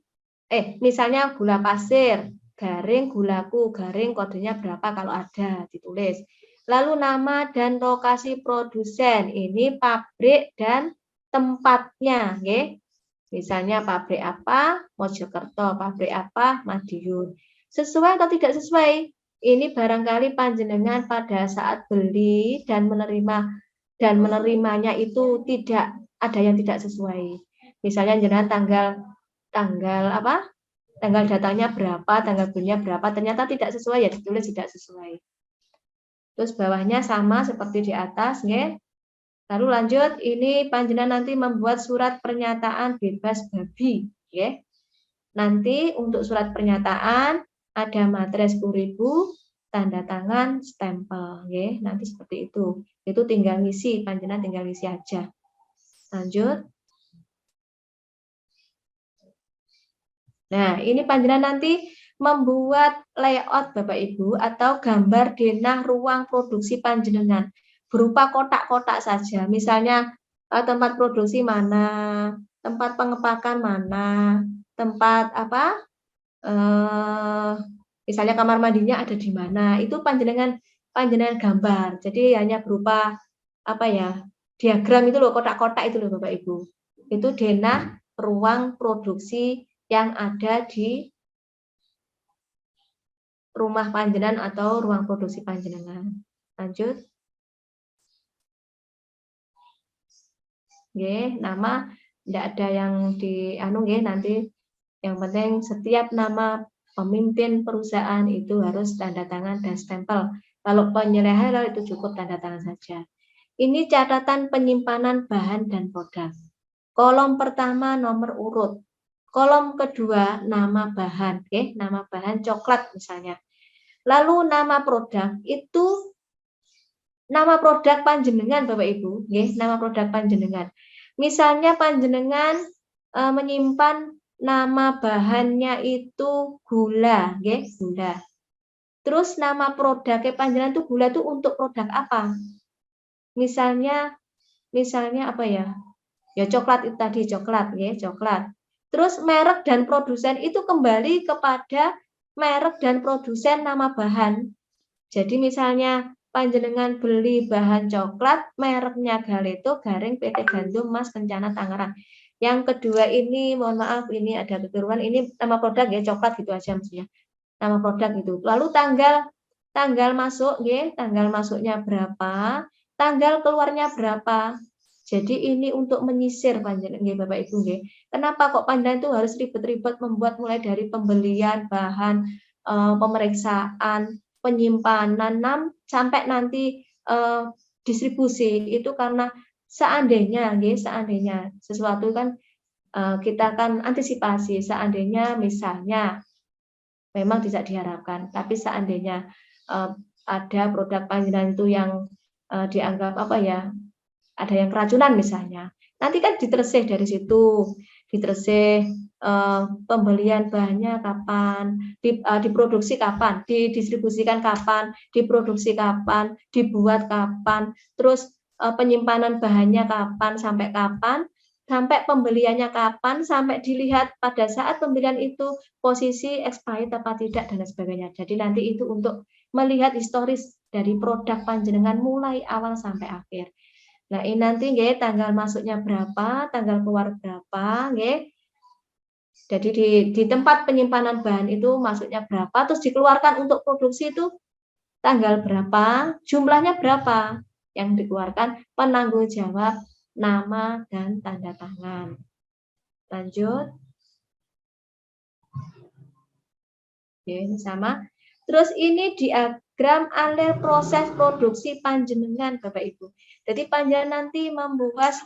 misalnya gula pasir, garing, gulaku, garing, kodenya berapa kalau ada, ditulis. Lalu nama dan lokasi produsen, ini pabrik dan tempatnya, ya. Misalnya pabrik apa, Mojokerto, pabrik apa, Madiun. Sesuai atau tidak sesuai? Ini barangkali panjenengan pada saat beli dan menerimanya itu tidak ada yang tidak sesuai. Misalnya jenengan tanggal apa? Tanggal datangnya berapa, tanggal belinya berapa, ternyata tidak sesuai, ya ditulis tidak sesuai. Terus bawahnya sama seperti di atas, ya. Lalu lanjut, ini panjenengan nanti membuat surat pernyataan bebas babi, ya. Nanti untuk surat pernyataan ada materai 10.000, tanda tangan, stempel, ya. Nanti seperti itu. Itu tinggal ngisi, panjenengan tinggal ngisi aja. Lanjut. Nah, ini panjenengan nanti membuat layout Bapak Ibu atau gambar denah ruang produksi panjenengan berupa kotak-kotak saja. Misalnya tempat produksi mana, tempat pengepakan mana, tempat apa, misalnya kamar mandinya ada di mana. Itu panjenengan gambar. Jadi hanya berupa apa ya, diagram itu loh, kotak-kotak itu loh Bapak Ibu. Itu denah ruang produksi yang ada di rumah panjenengan atau ruang produksi panjenengan. Lanjut. Nggih, nama tidak ada yang di nanti yang penting setiap nama pemimpin perusahaan itu harus tanda tangan dan stempel. Kalau penyelenggaraan itu cukup tanda tangan saja. Ini catatan penyimpanan bahan dan produk. Kolom pertama nomor urut. Kolom kedua nama bahan, nama bahan coklat misalnya. Lalu nama produk itu nama produk panjenengan Bapak Ibu, nggih, nama produk panjenengan. Misalnya panjenengan menyimpan nama bahannya itu gula, nggih, gula. Terus nama produknya panjenengan itu gula itu untuk produk apa? Misalnya apa ya? Ya coklat itu tadi, coklat, ya, coklat. Terus merek dan produsen itu kembali kepada merek dan produsen nama bahan. Jadi misalnya panjenengan beli bahan coklat, mereknya Galeto Garing PT Gandum Mas Kencana Tangerang. Yang kedua ini, mohon maaf, ini ada kekeliruan, ini nama produk ya, coklat gitu aja maksudnya. Nama produk itu. Lalu tanggal masuk, ya, tanggal masuknya berapa, tanggal keluarnya berapa. Jadi ini untuk menyisir panjenengan Bapak Ibu nggih. Kenapa kok panjenengan itu harus ribet-ribet membuat mulai dari pembelian bahan, pemeriksaan, penyimpanan sampai nanti distribusi itu karena seandainya nggih, seandainya sesuatu kan kita kan antisipasi seandainya misalnya memang tidak diharapkan, tapi seandainya ada produk panjenengan itu yang dianggap apa ya, ada yang keracunan misalnya, nanti kan ditersih dari situ, ditersih pembelian bahannya kapan, diproduksi kapan, didistribusikan kapan, diproduksi kapan, dibuat kapan, terus penyimpanan bahannya kapan, sampai pembeliannya kapan, sampai dilihat pada saat pembelian itu posisi expired apa tidak dan lain sebagainya. Jadi nanti itu untuk melihat historis dari produk panjenengan mulai awal sampai akhir. Nah, ini nanti nggih tanggal masuknya berapa, tanggal keluar berapa, nggih. Jadi di tempat penyimpanan bahan itu masuknya berapa, terus dikeluarkan untuk produksi itu tanggal berapa, jumlahnya berapa yang dikeluarkan, penanggung jawab, nama dan tanda tangan. Lanjut. Oke, ini sama. Terus ini diagram alur proses produksi panjenengan Bapak Ibu. Jadi panjenengan nanti membuat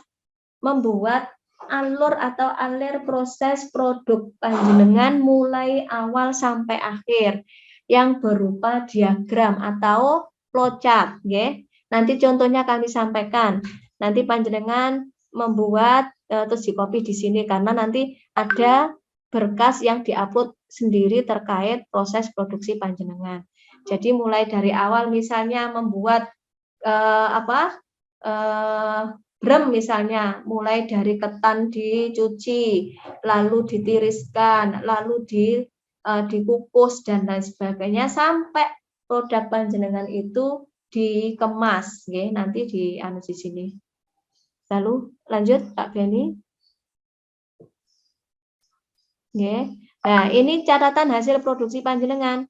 alur atau alur proses produk panjenengan mulai awal sampai akhir yang berupa diagram atau flowchart, nggih. Nanti contohnya kami sampaikan. Nanti panjenengan membuat terus di copy di sini karena nanti ada berkas yang diupload sendiri terkait proses produksi panjenengan. Jadi mulai dari awal misalnya membuat brem misalnya, mulai dari ketan dicuci, lalu ditiriskan, lalu dikukus dan lain sebagainya sampai produk panjenengan itu dikemas, nggih, nanti di sini. Lalu lanjut Pak Beni. Nggih. Nah, ini catatan hasil produksi panjenengan.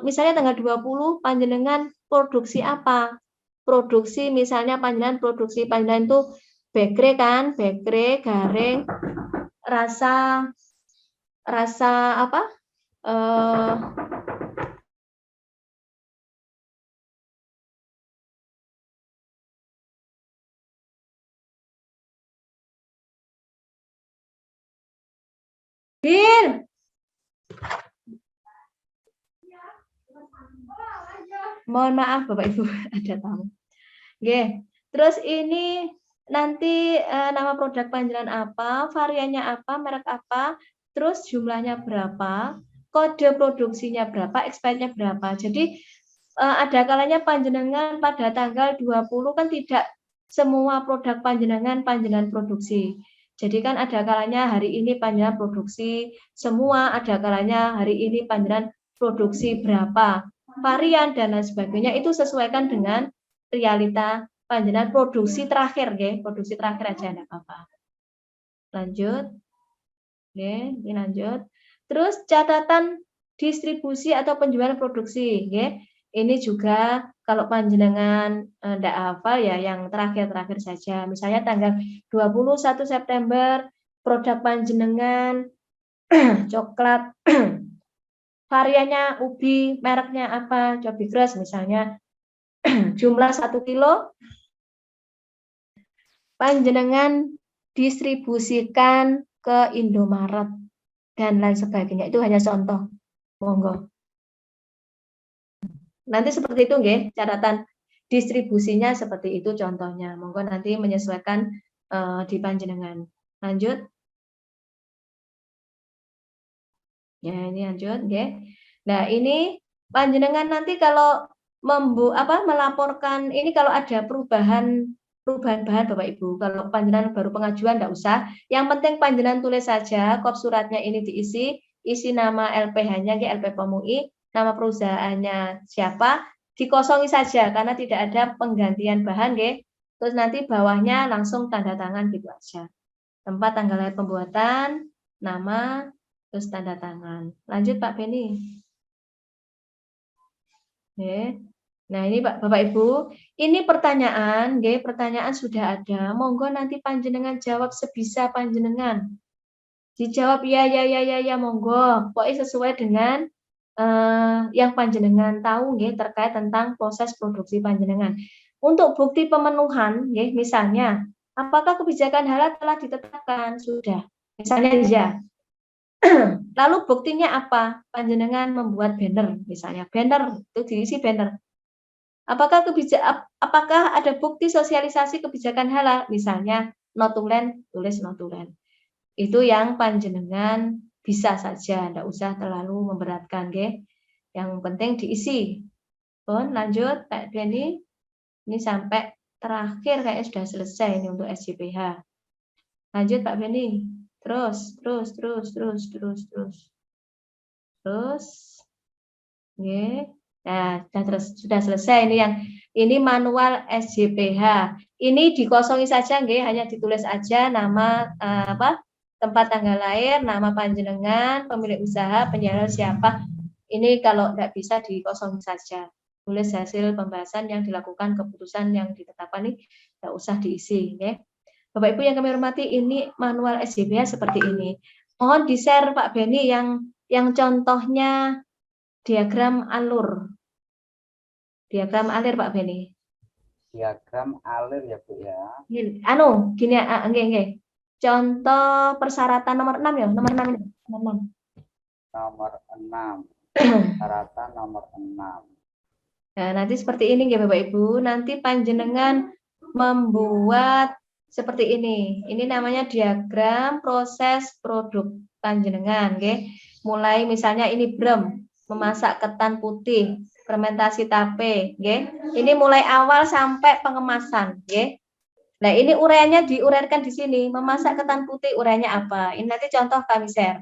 Misalnya tanggal 20 panjenengan produksi apa? Produksi misalnya panjenengan produksi panjenengan itu bekre kan, bekre garing rasa apa? Mohon maaf Bapak Ibu, ada tamu. Oke, terus ini nanti nama produk panjenengan apa, variannya apa, merek apa, terus jumlahnya berapa, kode produksinya berapa, expirednya berapa. Jadi ada kalanya panjenengan pada tanggal 20 kan tidak semua produk panjenengan produksi. Jadi kan ada kalanya hari ini panjenengan produksi semua, ada kalanya hari ini panjenengan produksi berapa varian dan lain sebagainya, itu sesuaikan dengan realita panjenengan produksi terakhir, nggih, produksi terakhir aja enggak apa-apa. Lanjut. Nggih, ini lanjut. Terus catatan distribusi atau penjualan produksi, nggih. Ini juga kalau panjenengan enggak hafal ya yang terakhir-terakhir saja. Misalnya tanggal 21 September produk panjenengan coklat variannya ubi, mereknya apa, Cobi Grass misalnya, jumlah 1 kilo, panjenengan distribusikan ke Indomaret dan lain sebagainya. Itu hanya contoh. Monggo. Nanti seperti itu nggih, catatan distribusinya seperti itu contohnya. Monggo nanti menyesuaikan di panjenengan. Lanjut. Ya, ini lanjut nggih. Nah, ini panjenengan nanti kalau melaporkan ini kalau ada perubahan bahan Bapak Ibu. Kalau panjenengan baru pengajuan enggak usah. Yang penting panjenengan tulis saja kop suratnya ini diisi, isi nama LPH-nya LP POM UI, nama perusahaannya siapa, dikosongi saja karena tidak ada penggantian bahan nggih. Terus nanti bawahnya langsung tanda tangan gitu aja. Tempat, tanggal lahir pembuatan, nama, terus tanda tangan. Lanjut Pak Beni. Oke. Nah, ini Bapak Ibu, ini pertanyaan, nggih, pertanyaan sudah ada. Monggo nanti panjenengan jawab sebisa panjenengan. Dijawab ya, monggo. Pokoknya sesuai dengan yang panjenengan tahu nggih terkait tentang proses produksi panjenengan. Untuk bukti pemenuhan, nggih, misalnya, apakah kebijakan halal telah ditetapkan? Sudah. Misalnya ya. Lalu buktinya apa? Panjenengan membuat banner, misalnya banner itu diisi banner. Apakah ada bukti sosialisasi kebijakan halal? Misalnya notulen, tulis notulen. Itu yang panjenengan bisa saja, tidak usah terlalu memberatkan, nggih. Yang penting diisi. Pun lanjut Pak Beni. Ini sampai terakhir kayaknya sudah selesai ini untuk SJPH. Lanjut Pak Beni. Terus. Nggih. Nah, sudah selesai ini manual SJPH. Ini dikosongi saja nggih, hanya ditulis aja nama tempat tanggal lahir, nama panjenengan, pemilik usaha, penyalur siapa. Ini kalau tidak bisa dikosongi saja. Tulis hasil pembahasan yang dilakukan, keputusan yang ditetapkan ini tidak usah diisi nggih. Bapak Ibu yang kami hormati, ini manual SJPH seperti ini. Mohon di-share Pak Beni yang contohnya diagram alur. Diagram alir Pak Beni. Diagram alir ya Bu ya. Gini, nggih. Contoh persyaratan nomor 6 ya, nomor 6 ini. Nomor 6. Persyaratan nomor 6. Nah, nanti seperti ini nggih Bapak Ibu. Nanti panjenengan membuat seperti ini. Ini namanya diagram proses produk panjenengan nggih. Mulai misalnya ini brem, memasak ketan putih, fermentasi tape, nggih. Ini mulai awal sampai pengemasan, nggih. Nah, ini uraiannya diuraikan di sini. Memasak ketan putih uraiannya apa? Ini nanti contoh kami share.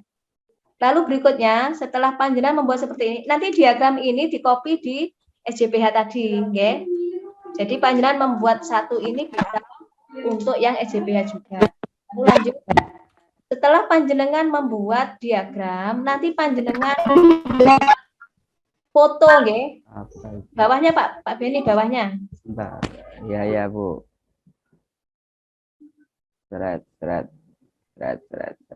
Lalu berikutnya, setelah panjenengan membuat seperti ini, nanti diagram ini dikopi di SJPH tadi, nggih. Jadi panjenengan membuat satu ini bisa untuk yang SJPH juga. Lalu lanjut. Setelah panjenengan membuat diagram, nanti panjenengan foto nggih. Bawahnya Pak Beni, bawahnya. Bentar. Ya Bu. Seret.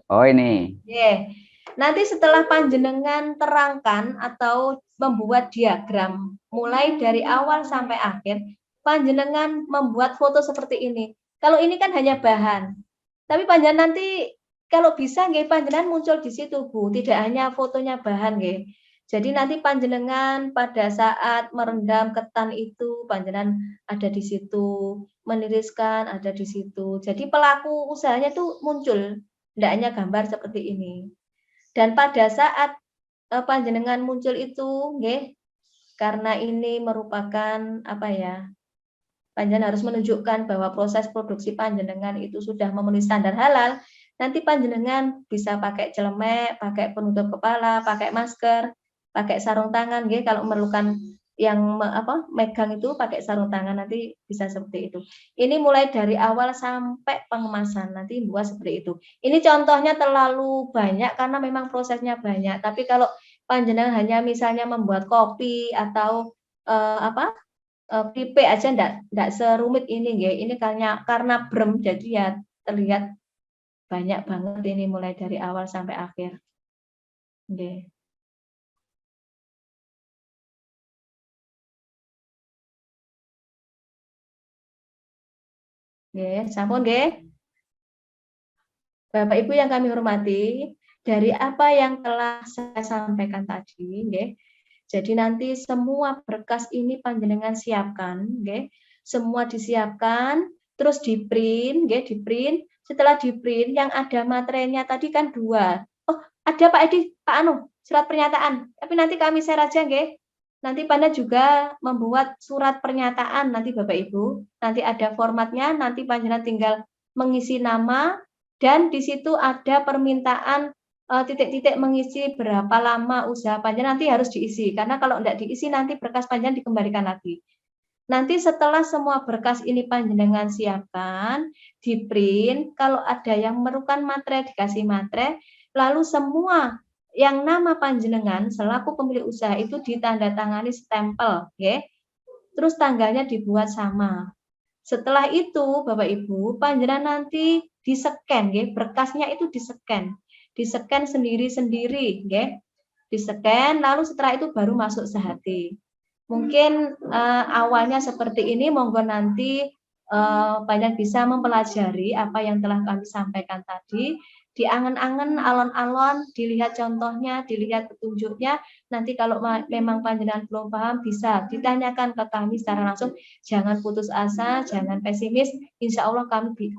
Oh ini. Yeah. Nanti setelah panjenengan terangkan atau membuat diagram mulai dari awal sampai akhir, panjenengan membuat foto seperti ini. Kalau ini kan hanya bahan. Tapi panjenengan nanti kalau bisa nggih panjenengan muncul di situ Bu, tidak hanya fotonya bahan nggih. Jadi nanti panjenengan pada saat merendam ketan itu panjenengan ada di situ, meniriskan ada di situ. Jadi pelaku usahanya tuh muncul, tidak hanya gambar seperti ini. Dan pada saat panjenengan muncul itu nggih, karena ini merupakan panjenengan harus menunjukkan bahwa proses produksi panjenengan itu sudah memenuhi standar halal. Nanti panjenengan bisa pakai celemek, pakai penutup kepala, pakai masker, pakai sarung tangan, nggih. Kalau memerlukan yang megang itu pakai sarung tangan, nanti bisa seperti itu. Ini mulai dari awal sampai pengemasan, nanti buat seperti itu. Ini contohnya terlalu banyak karena memang prosesnya banyak. Tapi kalau panjenengan hanya misalnya membuat kopi atau pipe aja enggak serumit ini nggih. Ini karena brem jadi ya terlihat banyak banget ini mulai dari awal sampai akhir. Nggih. Nggih, sampun nggih. Bapak Ibu yang kami hormati, dari apa yang telah saya sampaikan tadi, nggih, Jadi nanti semua berkas ini panjenengan siapkan, nggih. Semua disiapkan, terus di-print, nggih, di-print. Setelah di-print yang ada materinya tadi kan 2. Oh, ada Pak Edi, Pak Anu, surat pernyataan. Tapi nanti kami share aja, nggih. Nanti Panda juga membuat surat pernyataan nanti Bapak Ibu. Nanti ada formatnya, nanti panjenengan tinggal mengisi nama dan di situ ada permintaan titik-titik mengisi berapa lama usaha panjenengan nanti harus diisi. Karena kalau tidak diisi nanti berkas panjenengan dikembalikan lagi. Nanti setelah semua berkas ini panjenengan siapkan, di-print, kalau ada yang memerlukan materai dikasih materai, lalu semua yang nama panjenengan selaku pemilik usaha itu ditandatangani stempel, ya. Terus tanggalnya dibuat sama. Setelah itu, Bapak Ibu, panjenengan nanti di-scan, ya, berkasnya itu di-scan. Di-scan sendiri-sendiri, ya. Di-scan, lalu setelah itu baru masuk sehati. Mungkin awalnya seperti ini, monggo nanti banyak bisa mempelajari apa yang telah kami sampaikan tadi, diangen-angen, alon-alon, dilihat contohnya, dilihat petunjuknya. Nanti kalau memang panjenengan belum paham, bisa ditanyakan ke kami secara langsung. Jangan putus asa, jangan pesimis. Insya Allah kami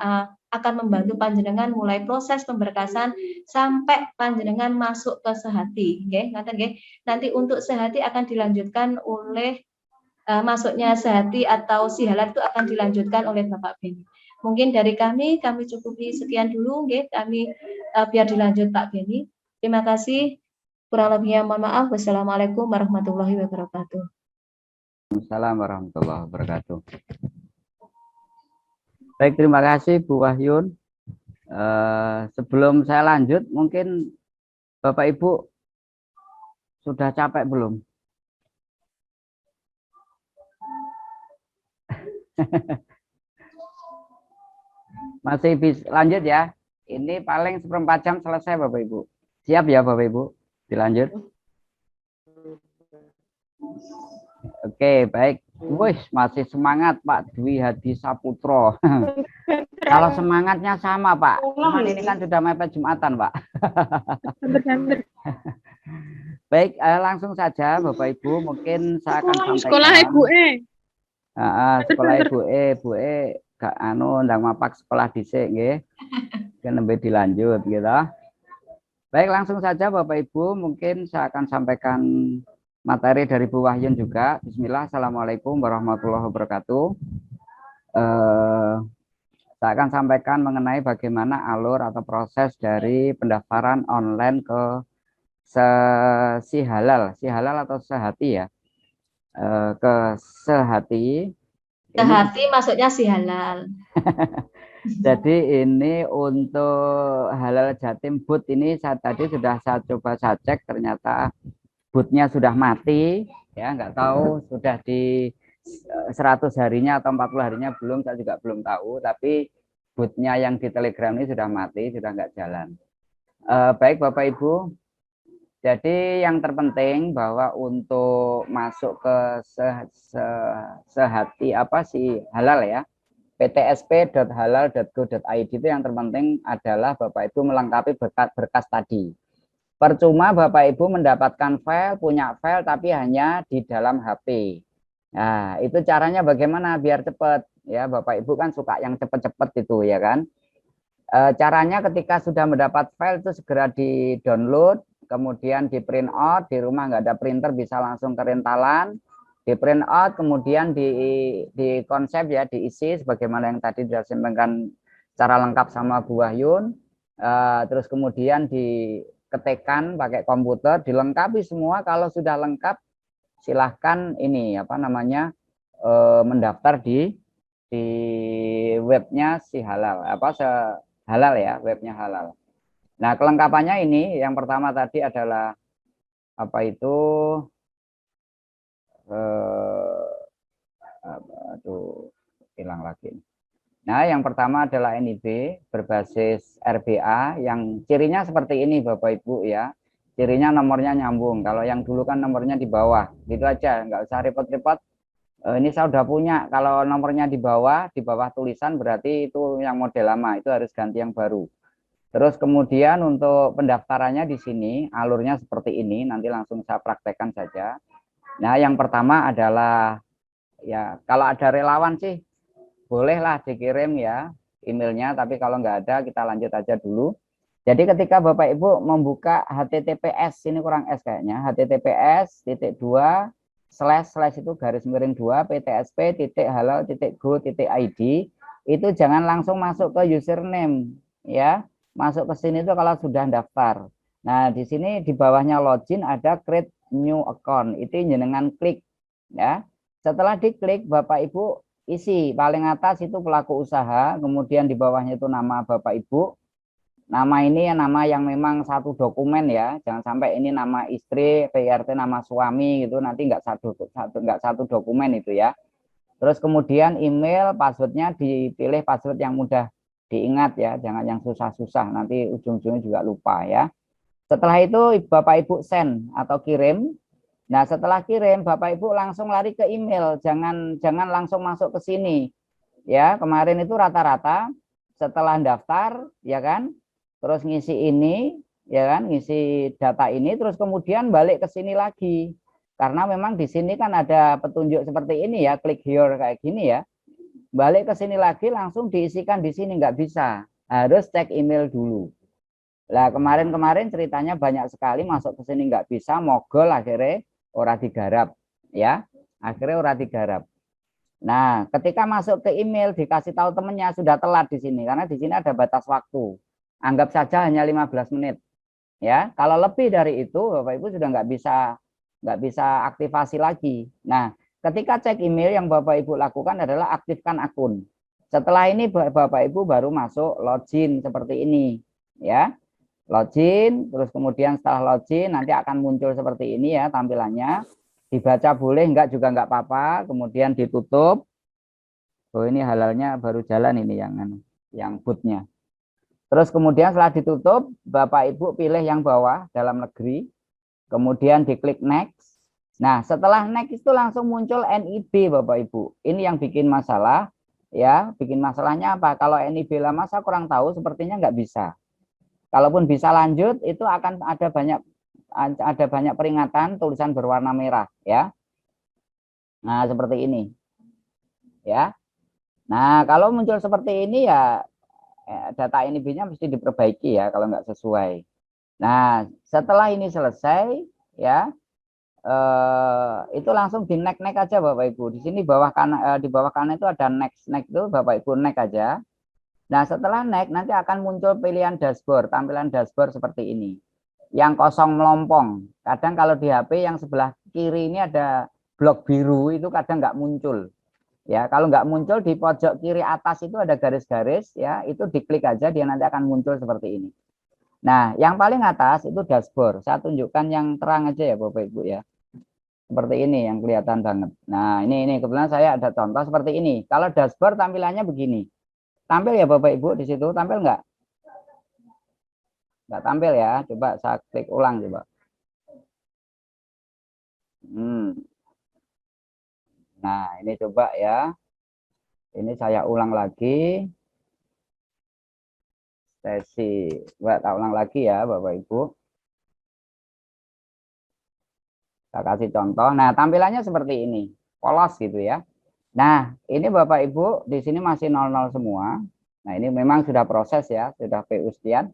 akan membantu panjenengan mulai proses pemberkasan sampai panjenengan masuk ke sehati. Nggih, ngaten nggih. Nanti untuk sehati akan dilanjutkan oleh masuknya sehati atau si halal itu akan dilanjutkan oleh Bapak Beni. Mungkin dari kami cukupi sekian dulu, nggih. Kami biar dilanjut Pak Beni. Terima kasih. Kurang lebihnya mohon maaf. Wassalamualaikum warahmatullahi wabarakatuh. Assalamualaikum warahmatullahi wabarakatuh. Baik, terima kasih Bu Wahyun. Sebelum saya lanjut, mungkin Bapak Ibu sudah capek belum? Masih bisa lanjut ya? Ini paling 1/4 jam selesai Bapak Ibu. Siap ya Bapak Ibu? Dilanjut. Oke, baik. Wih, masih semangat Pak Dwi Hadi Saputro. Kalau semangatnya sama Pak. Cuman ini kan sudah mepet Jumatan Pak. Baik, langsung saja Bapak Ibu. Mungkin saya akan sampaikan. Sekolah Ibu Sekolah Ibu gak ndang mapak sekolah dhisik nggih. Nembe dilanjut gitu. Baik, langsung saja Bapak Ibu, mungkin saya akan sampaikan materi dari Bu Wahyun juga. Bismillah, Assalamualaikum warahmatullahi wabarakatuh. Saya akan sampaikan mengenai bagaimana alur atau proses dari pendaftaran online ke si halal atau sehati ya. Ke sehati. Sehati maksudnya si halal. Jadi ini untuk halal Jatim boot ini tadi sudah saya coba saya cek, ternyata bootnya sudah mati ya, nggak tahu sudah di 100 harinya atau 40 harinya belum, saya juga belum tahu, tapi bootnya yang di Telegram ini sudah mati, sudah nggak jalan. Baik Bapak Ibu, jadi yang terpenting bahwa untuk masuk ke sehati apa si halal ya, ptsp.halal.go.id itu yang terpenting adalah Bapak Ibu melengkapi berkas tadi. Percuma Bapak Ibu mendapatkan file, punya file tapi hanya di dalam HP. Nah, itu caranya bagaimana biar cepat ya. Bapak Ibu kan suka yang cepat-cepat itu ya kan. Caranya ketika sudah mendapat file itu segera di-download, kemudian di-print out, di rumah nggak ada printer bisa langsung ke rentalan. Di print out, kemudian di konsep ya, diisi sebagaimana yang tadi disampaikan secara lengkap sama Bu Wahyun. Terus kemudian diketikkan pakai komputer, dilengkapi semua. Kalau sudah lengkap, silahkan ini apa namanya mendaftar di webnya si halal, halal ya, webnya halal. Nah, kelengkapannya ini yang pertama tadi adalah apa itu? Aduh, hilang lagi. Nah, yang pertama adalah NIB berbasis RBA yang cirinya seperti ini Bapak Ibu ya. Cirinya nomornya nyambung. Kalau yang dulu kan nomornya di bawah. Gitu aja, nggak usah repot-repot. Ini saya udah punya. Kalau nomornya di bawah tulisan berarti itu yang model lama. Itu harus ganti yang baru. Terus kemudian untuk pendaftarannya di sini alurnya seperti ini. Nanti langsung saya praktekkan saja. Nah, yang pertama adalah ya kalau ada relawan sih bolehlah dikirim ya emailnya, tapi kalau nggak ada kita lanjut aja dulu. Jadi ketika Bapak Ibu membuka HTTPS, ini kurang S kayaknya, https:// itu garis miring 2 ptsp.halal.go.id, itu jangan langsung masuk ke username ya. Masuk ke sini itu kalau sudah daftar. Nah, di sini di bawahnya login ada create new account. Itu jenengan klik ya. Setelah diklik Bapak Ibu isi paling atas itu pelaku usaha, kemudian di bawahnya itu nama Bapak Ibu. Nama ini ya nama yang memang satu dokumen ya, jangan sampai ini nama istri, PRT nama suami gitu, nanti nggak satu dokumen itu ya. Terus kemudian email, passwordnya dipilih password yang mudah diingat ya, jangan yang susah-susah, nanti ujung-ujungnya juga lupa ya. Setelah itu Bapak Ibu send atau kirim. Nah setelah kirim Bapak Ibu langsung lari ke email, jangan langsung masuk ke sini ya. Kemarin itu rata-rata setelah daftar ya kan, terus ngisi ini ya kan, ngisi data ini, terus kemudian balik ke sini lagi karena memang di sini kan ada petunjuk seperti ini ya, klik here kayak gini ya, balik ke sini lagi langsung diisikan di sini nggak bisa, harus cek email dulu. Lah kemarin ceritanya banyak sekali masuk ke sini nggak bisa, mogol akhirnya ora digarap ya, akhirnya ora digarap. Nah ketika masuk ke email dikasih tahu temennya sudah telat di sini karena di sini ada batas waktu. Anggap saja hanya 15 menit. Ya, kalau lebih dari itu Bapak Ibu sudah nggak bisa aktivasi lagi. Nah, ketika cek email yang Bapak Ibu lakukan adalah aktifkan akun. Setelah ini Bapak Ibu baru masuk login seperti ini, ya. Login, terus kemudian setelah login nanti akan muncul seperti ini ya tampilannya. Dibaca boleh, enggak juga enggak apa-apa, kemudian ditutup. Oh, ini halalnya baru jalan ini yang bootnya. Terus kemudian setelah ditutup, Bapak Ibu pilih yang bawah dalam negeri, kemudian diklik next. Nah, setelah next itu langsung muncul NIB Bapak Ibu. Ini yang bikin masalah, ya. Bikin masalahnya apa? Kalau NIB lama saya kurang tahu, sepertinya nggak bisa. Kalaupun bisa lanjut, itu akan ada banyak peringatan tulisan berwarna merah, ya. Nah, seperti ini, ya. Nah, kalau muncul seperti ini ya data NIB-nya mesti diperbaiki ya kalau nggak sesuai. Nah, setelah ini selesai ya itu langsung di next aja Bapak Ibu. Di sini di bawah kanan itu ada next itu Bapak Ibu next aja. Nah, setelah next nanti akan muncul pilihan dashboard, tampilan dashboard seperti ini. Yang kosong melompong. Kadang kalau di HP yang sebelah kiri ini ada blok biru itu kadang nggak muncul. Ya, kalau nggak muncul di pojok kiri atas itu ada garis-garis ya, itu diklik aja dia nanti akan muncul seperti ini. Nah, yang paling atas itu dashboard. Saya tunjukkan yang terang aja ya Bapak Ibu ya. Seperti ini yang kelihatan banget. Nah, ini kebetulan saya ada contoh seperti ini. Kalau dashboard tampilannya begini. Tampil ya Bapak Ibu di situ, tampil nggak? Nggak tampil ya. Coba saya klik ulang coba. Nah, ini coba ya. Ini saya ulang lagi. Sesi. Coba tak ulang lagi ya Bapak Ibu. Saya kasih contoh. Nah, tampilannya seperti ini. Polos gitu ya. Nah, ini Bapak Ibu di sini masih 00 semua. Nah, ini memang sudah proses ya, sudah PU sekian.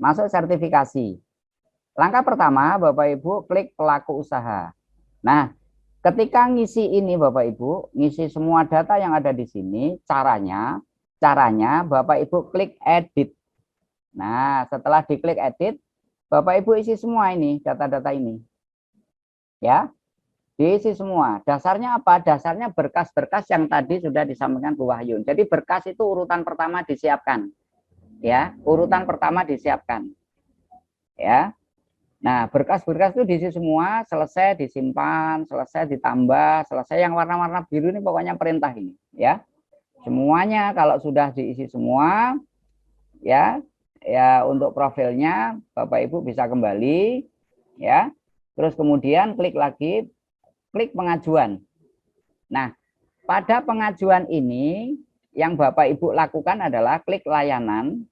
Masuk sertifikasi. Langkah pertama, Bapak Ibu klik pelaku usaha. Nah, ketika ngisi ini Bapak Ibu, ngisi semua data yang ada di sini, caranya Bapak Ibu klik edit. Nah, setelah diklik edit, Bapak Ibu isi semua ini, data-data ini. Ya, diisi semua. Dasarnya apa? Dasarnya berkas-berkas yang tadi sudah disampaikan Bu Wahyun. Jadi berkas itu urutan pertama disiapkan. Ya, urutan pertama disiapkan. Ya. Nah, berkas-berkas itu diisi semua, selesai disimpan, selesai ditambah, selesai yang warna-warna biru ini pokoknya perintah ini, ya. Semuanya kalau sudah diisi semua, ya, untuk profilnya Bapak Ibu bisa kembali, ya. Terus kemudian klik lagi, klik pengajuan. Nah, pada pengajuan ini yang Bapak Ibu lakukan adalah klik layanan.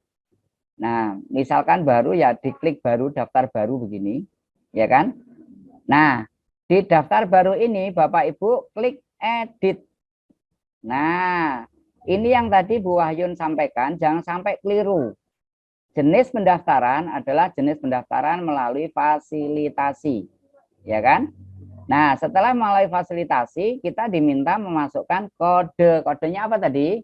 Nah, misalkan baru ya diklik baru, daftar baru begini, ya kan? Nah, di daftar baru ini Bapak Ibu klik edit. Nah, ini yang tadi Bu Wahyun sampaikan, jangan sampai keliru. Jenis pendaftaran adalah jenis pendaftaran melalui fasilitasi, ya kan? Nah, setelah melalui fasilitasi, kita diminta memasukkan kode. Kodenya apa tadi?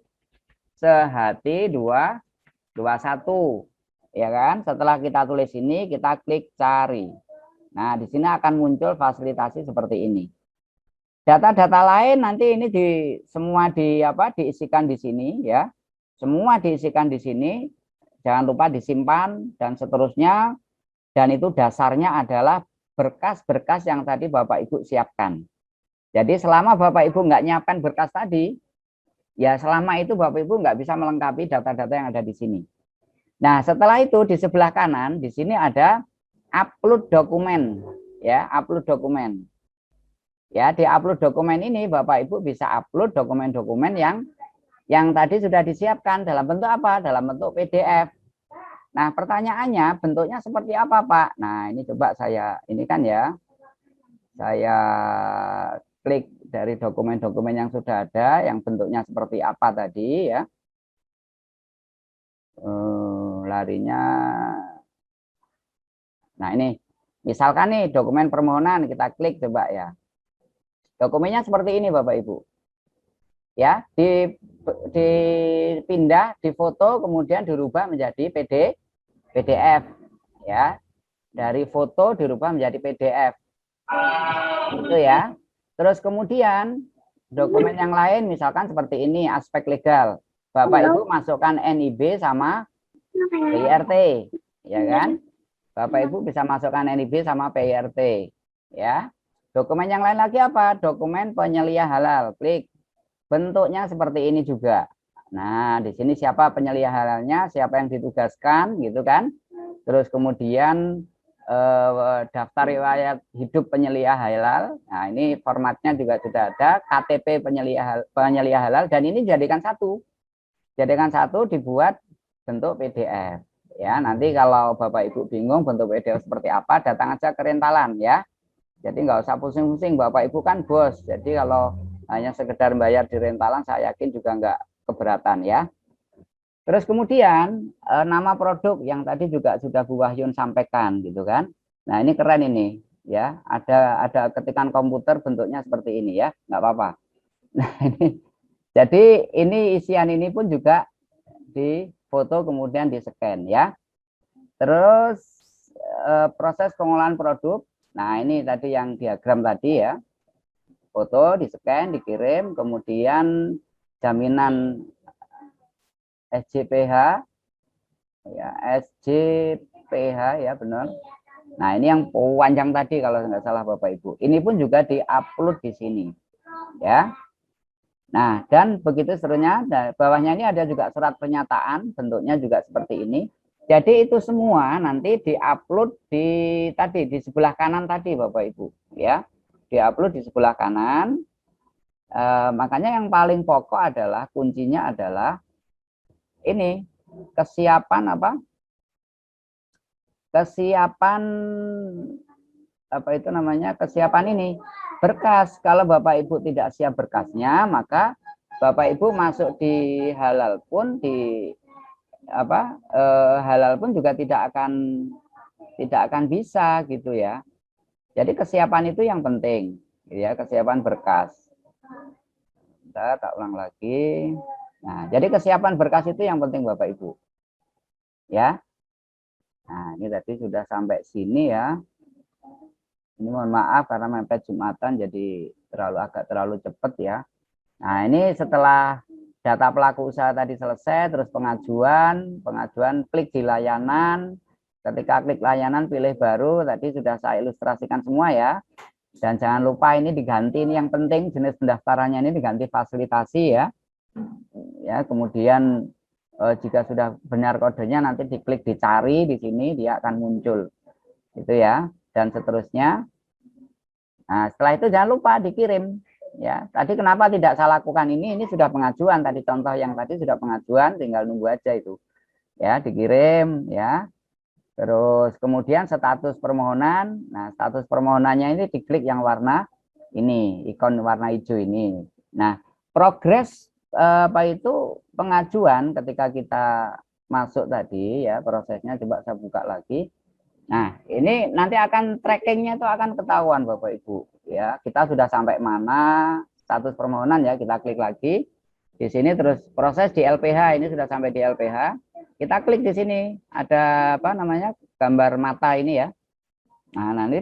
Sehati 221, ya kan? Setelah kita tulis ini, kita klik cari. Nah, di sini akan muncul fasilitasi seperti ini. Data-data lain nanti ini semua diisikan di sini ya. Semua diisikan di sini. Jangan lupa disimpan dan seterusnya. Dan itu dasarnya adalah berkas-berkas yang tadi Bapak Ibu siapkan. Jadi selama Bapak Ibu nggak nyiapkan berkas tadi, ya selama itu Bapak Ibu nggak bisa melengkapi data-data yang ada di sini. Nah, setelah itu di sebelah kanan di sini ada upload dokumen, ya, upload dokumen. Ya, di upload dokumen ini Bapak Ibu bisa upload dokumen-dokumen yang tadi sudah disiapkan dalam bentuk apa? Dalam bentuk PDF. Nah, pertanyaannya bentuknya seperti apa, Pak? Nah, ini coba saya klik dari dokumen-dokumen yang sudah ada, yang bentuknya seperti apa tadi ya. Larinya. Nah, ini misalkan nih dokumen permohonan, kita klik coba ya. Dokumennya seperti ini Bapak Ibu. Ya, dipindah, difoto, kemudian dirubah menjadi PDF. Ya. Dari foto dirubah menjadi PDF. Itu ya. Terus kemudian dokumen yang lain misalkan seperti ini, aspek legal. Bapak Ibu masukkan NIB sama PIRT, ya kan? Bapak Ibu bisa masukkan NIB sama PIRT, ya. Dokumen yang lain lagi apa? Dokumen penyelia halal. Klik. Bentuknya seperti ini juga. Nah, di sini siapa penyelia halalnya, siapa yang ditugaskan, gitu kan? Terus kemudian daftar riwayat hidup penyelia halal. Nah, ini formatnya juga sudah ada. KTP penyelia halal dan ini jadikan satu. Jadikan satu dibuat bentuk PDF. Ya, nanti kalau Bapak Ibu bingung bentuk PDF seperti apa, datang aja ke Rentalan ya. Jadi nggak usah pusing-pusing, Bapak Ibu kan bos. Jadi kalau hanya sekedar bayar di Rentalan, saya yakin juga nggak keberatan ya. Terus kemudian nama produk yang tadi juga sudah Bu Wahyun sampaikan gitu kan. Nah ini keren ini ya. Ada ketikan komputer bentuknya seperti ini ya, nggak apa-apa. Nah ini, jadi ini isian ini pun juga difoto kemudian di scan ya. Terus proses pengolahan produk. Nah, ini tadi yang diagram tadi ya. Foto, di-scan, dikirim, kemudian jaminan SJPH. Ya, SJPH ya, benar. Nah, ini yang panjang tadi kalau nggak salah Bapak Ibu. Ini pun juga di-upload di sini. Ya. Nah, dan begitu seterusnya. Nah, bawahnya ini ada juga surat pernyataan, bentuknya juga seperti ini. Jadi itu semua nanti diupload di sebelah kanan tadi Bapak Ibu ya. Diupload di sebelah kanan. Makanya yang paling pokok adalah kuncinya adalah ini kesiapan apa? Kesiapan apa itu namanya? Kesiapan ini berkas. Kalau Bapak Ibu tidak siap berkasnya, maka Bapak Ibu masuk di halal pun halal pun juga tidak akan bisa gitu ya. Jadi kesiapan itu yang penting ya, kesiapan berkas. Bentar, tak ulang lagi. Nah, jadi kesiapan berkas itu yang penting Bapak Ibu. Ya. Nah, ini tadi sudah sampai sini ya. Ini mohon maaf karena mepet Jumatan jadi agak terlalu cepat ya. Nah, ini setelah data pelaku usaha tadi selesai, terus pengajuan klik di layanan. Ketika klik layanan pilih baru, tadi sudah saya ilustrasikan semua ya. Dan jangan lupa ini diganti, ini yang penting jenis pendaftarannya ini diganti fasilitasi ya. Ya, kemudian jika sudah benar kodenya nanti diklik dicari di sini dia akan muncul. Itu ya, dan seterusnya. Nah, setelah itu jangan lupa dikirim. Ya, tadi kenapa tidak saya lakukan ini sudah pengajuan tadi, contoh yang tadi sudah pengajuan, tinggal nunggu aja itu ya, dikirim ya. Terus kemudian status permohonan. Nah, status permohonannya ini diklik yang warna ini, ikon warna hijau ini. Nah, progres apa itu pengajuan ketika kita masuk tadi ya, prosesnya coba saya buka lagi. Nah, ini nanti akan trackingnya itu akan ketahuan Bapak Ibu ya. Kita sudah sampai mana status permohonan ya, kita klik lagi. Di sini terus proses di LPH, ini sudah sampai di LPH. Kita klik di sini, ada apa namanya, gambar mata ini ya. Nah, nanti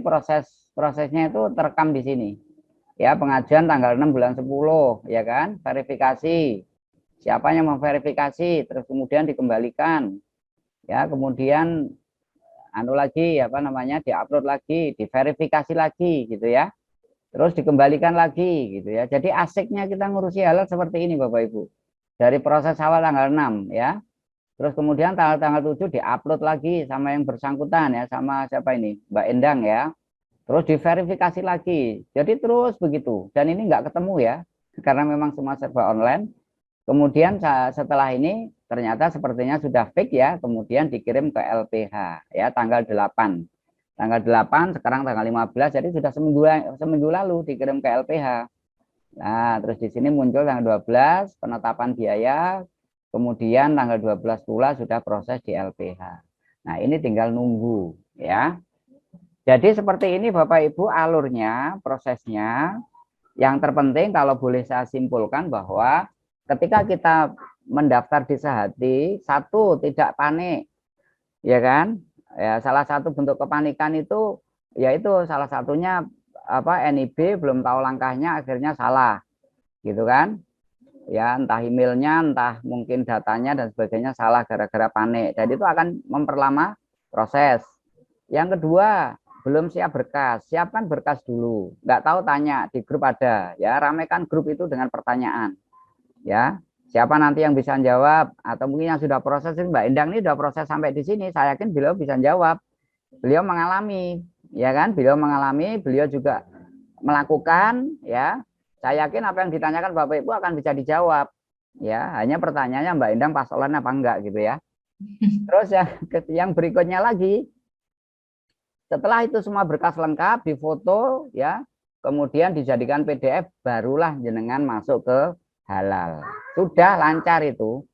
prosesnya itu terekam di sini. Ya, pengajuan tanggal 6 bulan 10, ya kan? Verifikasi. Siapa yang memverifikasi, terus kemudian dikembalikan. Ya, kemudian anu lagi apa namanya, diupload lagi, diverifikasi lagi gitu ya. Terus dikembalikan lagi gitu ya. Jadi asiknya kita ngurusi hal seperti ini Bapak Ibu. Dari proses awal tanggal 6 ya. Terus kemudian tanggal 7 diupload lagi sama yang bersangkutan ya, sama siapa ini? Mbak Endang ya. Terus diverifikasi lagi. Jadi terus begitu. Dan ini nggak ketemu ya, karena memang semua serba online. Kemudian setelah ini ternyata sepertinya sudah fix ya, kemudian dikirim ke LPH ya, tanggal 8. Tanggal 8, sekarang tanggal 15, jadi sudah seminggu lalu dikirim ke LPH. Nah, terus di sini muncul tanggal 12, penetapan biaya, kemudian tanggal 12 pula sudah proses di LPH. Nah, ini tinggal nunggu ya. Jadi seperti ini Bapak Ibu alurnya, prosesnya. Yang terpenting kalau boleh saya simpulkan bahwa ketika kita mendaftar di Sehati, satu, tidak panik. Ya kan? Ya, salah satu bentuk kepanikan itu yaitu salah satunya apa, NIB belum tahu langkahnya akhirnya salah. Gitu kan? Ya, entah emailnya, entah mungkin datanya dan sebagainya salah gara-gara panik. Jadi itu akan memperlama proses. Yang kedua, belum siap berkas, siapkan berkas dulu. Nggak tahu tanya di grup ada, ya ramaikan grup itu dengan pertanyaan. Ya, siapa nanti yang bisa jawab atau mungkin yang sudah proses, Mbak Endang ini sudah proses sampai di sini, saya yakin beliau bisa jawab. Beliau mengalami, ya kan? Beliau mengalami, beliau juga melakukan, ya. Saya yakin apa yang ditanyakan Bapak Ibu akan bisa dijawab. Ya, hanya pertanyaannya Mbak Endang pas online apa enggak gitu ya. Terus yang berikutnya lagi, setelah itu semua berkas lengkap, difoto, ya, kemudian dijadikan PDF, barulah jenengan masuk ke halal. Sudah lancar itu.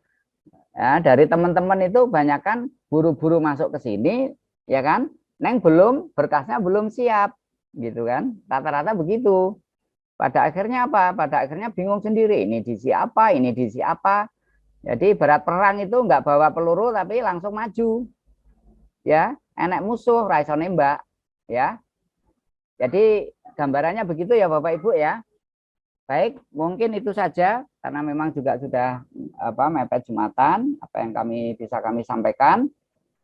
Ya, dari teman-teman itu banyak kan buru-buru masuk ke sini, ya kan? Neng belum, berkasnya belum siap, gitu kan? Rata-rata begitu. Pada akhirnya apa? Pada akhirnya bingung sendiri. Ini diisi apa? Ini diisi apa? Jadi berat perang itu nggak bawa peluru tapi langsung maju. Ya, enek musuh raiso nembak. Ya. Jadi gambarannya begitu ya Bapak Ibu ya. Baik, mungkin itu saja karena memang juga sudah apa mepet Jumatan, apa yang bisa kami sampaikan.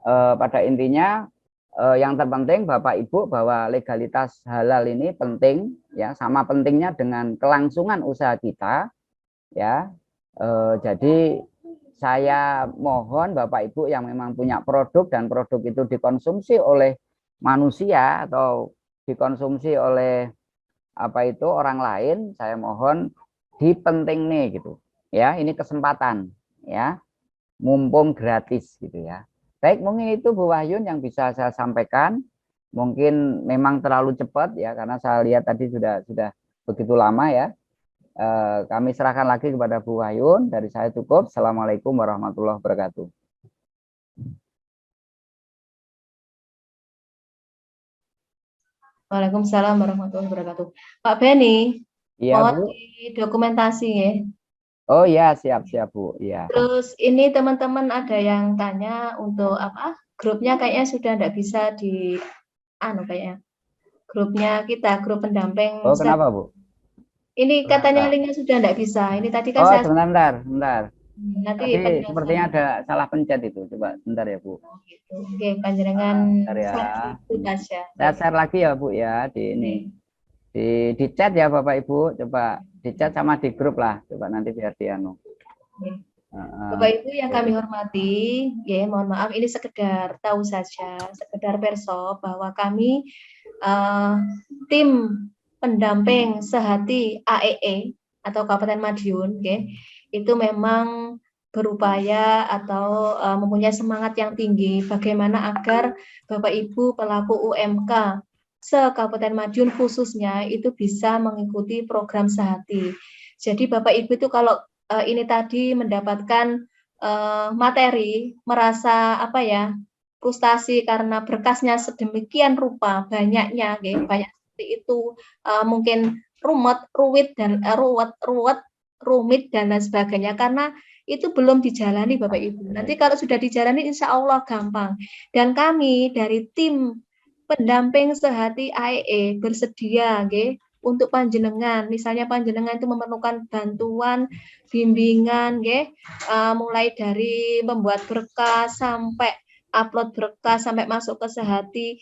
Pada intinya yang terpenting Bapak Ibu bahwa legalitas halal ini penting ya, sama pentingnya dengan kelangsungan usaha kita ya. Jadi saya mohon Bapak Ibu yang memang punya produk dan produk itu dikonsumsi oleh manusia atau dikonsumsi oleh apa itu orang lain, saya mohon dipenting nih gitu ya, ini kesempatan ya, mumpung gratis gitu ya. Baik, mungkin itu Bu Wahyun yang bisa saya sampaikan. Mungkin memang terlalu cepat ya karena saya lihat tadi sudah begitu lama ya. Kami serahkan lagi kepada Bu Wahyun. Dari saya cukup. Assalamualaikum warahmatullahi wabarakatuh. Waalaikumsalam warahmatullahi wabarakatuh. Pak Beni, Iya mohon Bu. dokumentasi ya. Oh ya, siap Bu. Iya. Terus ini teman-teman ada yang tanya untuk apa? Grupnya kayaknya sudah tidak bisa di kayaknya. Grupnya kita, grup pendamping. Oh kenapa Bu? Ini katanya linknya sudah tidak bisa. Ini tadi kan Oh saya sebentar. nanti Tadi penjelasan. sepertinya ada salah pencet itu. Coba sebentar ya Bu. Gitu. Oke, panjenengan Bentar ya. saja. Saya share lagi ya Bu ya di ini. Di chat ya Bapak Ibu. Coba di chat sama di grup lah. Coba nanti biar dianu. Bapak Ibu yang kami hormati, ya mohon maaf ini sekedar tahu saja, sekedar perso bahwa kami tim pendamping Sehati AEE atau Kabupaten Madiun, itu memang berupaya atau mempunyai semangat yang tinggi bagaimana agar Bapak Ibu pelaku UMK se-Kabupaten Madiun khususnya itu bisa mengikuti program Sehati. Jadi Bapak Ibu itu kalau ini tadi mendapatkan materi, merasa apa ya, frustasi karena berkasnya sedemikian rupa, banyaknya, banyak seperti itu, mungkin rumit dan rumit dan lain sebagainya, karena itu belum dijalani Bapak Ibu. Nanti kalau sudah dijalani insya Allah gampang. Dan kami dari tim pendamping Sehati AEE bersedia untuk panjenengan, misalnya panjenengan itu memerlukan bantuan, bimbingan, mulai dari membuat berkas sampai upload berkas sampai masuk ke Sehati,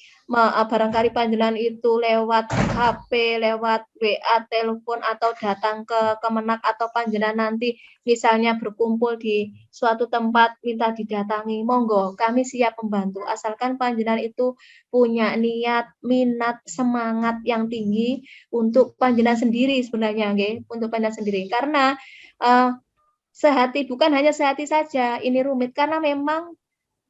barangkali panjenengan itu lewat HP, lewat WA, telepon atau datang ke Kemenak atau panjenengan nanti misalnya berkumpul di suatu tempat minta didatangi, monggo kami siap membantu asalkan panjenengan itu punya niat, minat, semangat yang tinggi untuk panjenengan sendiri sebenarnya, untuk panjenengan sendiri, karena Sehati bukan hanya Sehati saja ini rumit karena memang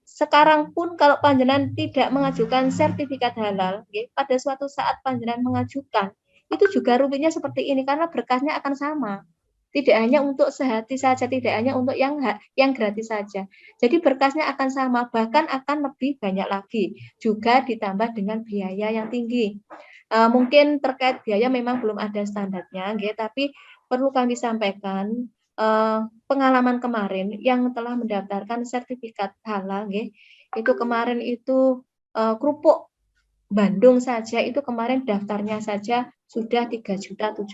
sekarang pun kalau panjenengan tidak mengajukan sertifikat halal, pada suatu saat panjenengan mengajukan, itu juga rumitnya seperti ini karena berkasnya akan sama. Tidak hanya untuk Sehati saja, tidak hanya untuk yang gratis saja. Jadi berkasnya akan sama, bahkan akan lebih banyak lagi. Juga ditambah dengan biaya yang tinggi. Mungkin terkait biaya memang belum ada standarnya, tapi perlu kami sampaikan pengalaman kemarin yang telah mendaftarkan sertifikat halal, itu kemarin itu kerupuk Bandung saja itu kemarin daftarnya saja sudah 3.700.000.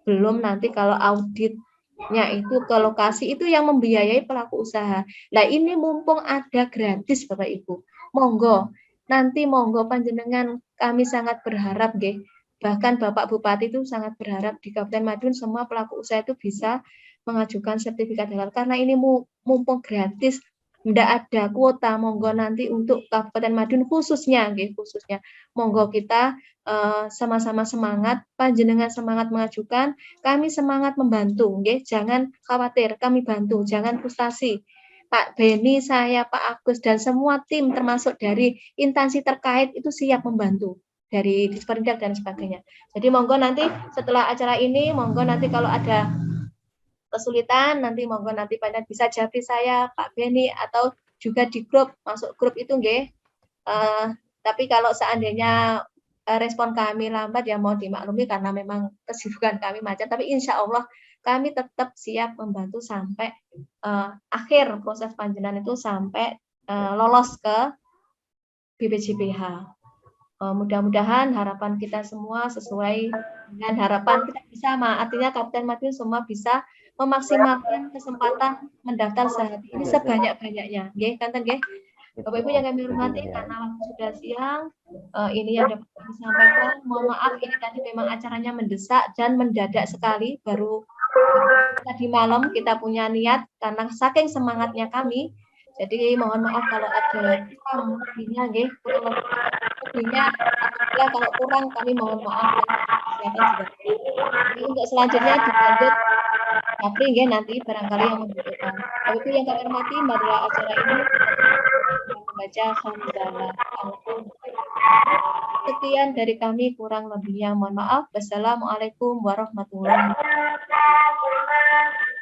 Belum nanti kalau auditnya itu ke lokasi itu yang membiayai pelaku usaha. Nah ini mumpung ada gratis Bapak Ibu, monggo nanti monggo panjenengan, kami sangat berharap bahkan Bapak Bupati itu sangat berharap di Kabupaten Madiun semua pelaku usaha itu bisa mengajukan sertifikat halal karena ini mumpung gratis, tidak ada kuota, monggo nanti untuk Kabupaten Madiun khususnya, monggo kita sama-sama semangat, panjenengan semangat mengajukan, kami semangat membantu, jangan khawatir, kami bantu, jangan frustasi. Pak Beni, saya, Pak Agus, dan semua tim termasuk dari instansi terkait itu siap membantu dari Disperindak dan sebagainya. Jadi monggo nanti setelah acara ini, monggo nanti kalau ada kesulitan, nanti monggo nanti panjenengan bisa japri saya, Pak Beni, atau juga di grup, masuk grup itu tapi kalau seandainya respon kami lambat ya mohon dimaklumi karena memang kesibukan kami macam, tapi insya Allah kami tetap siap membantu sampai akhir proses panjenengan itu sampai lolos ke BPJPH. Mudah-mudahan harapan kita semua sesuai dengan harapan kita bersama. Artinya Kabupaten Madiun semua bisa memaksimalkan kesempatan mendaftar Sehati ini sebanyak-banyaknya. Bapak Ibu yang kami hormati, karena waktu sudah siang, ini yang dapat kami sampaikan. Mohon maaf ini tadi memang acaranya mendesak dan mendadak sekali. Baru tadi malam kita punya niat karena saking semangatnya kami. Jadi mohon maaf kalau ada kurang lebihnya, lebihnya apabila kalau kurang kami mohon maaf ya. Jadi untuk selanjutnya dilanjut Japri nanti barangkali yang membutuhkan. Bapak Ibu yang kami hormati, marilah acara ini membaca hamdalah. Sekian dari kami, kurang lebihnya mohon maaf. Wassalamualaikum warahmatullahi wabarakatuh.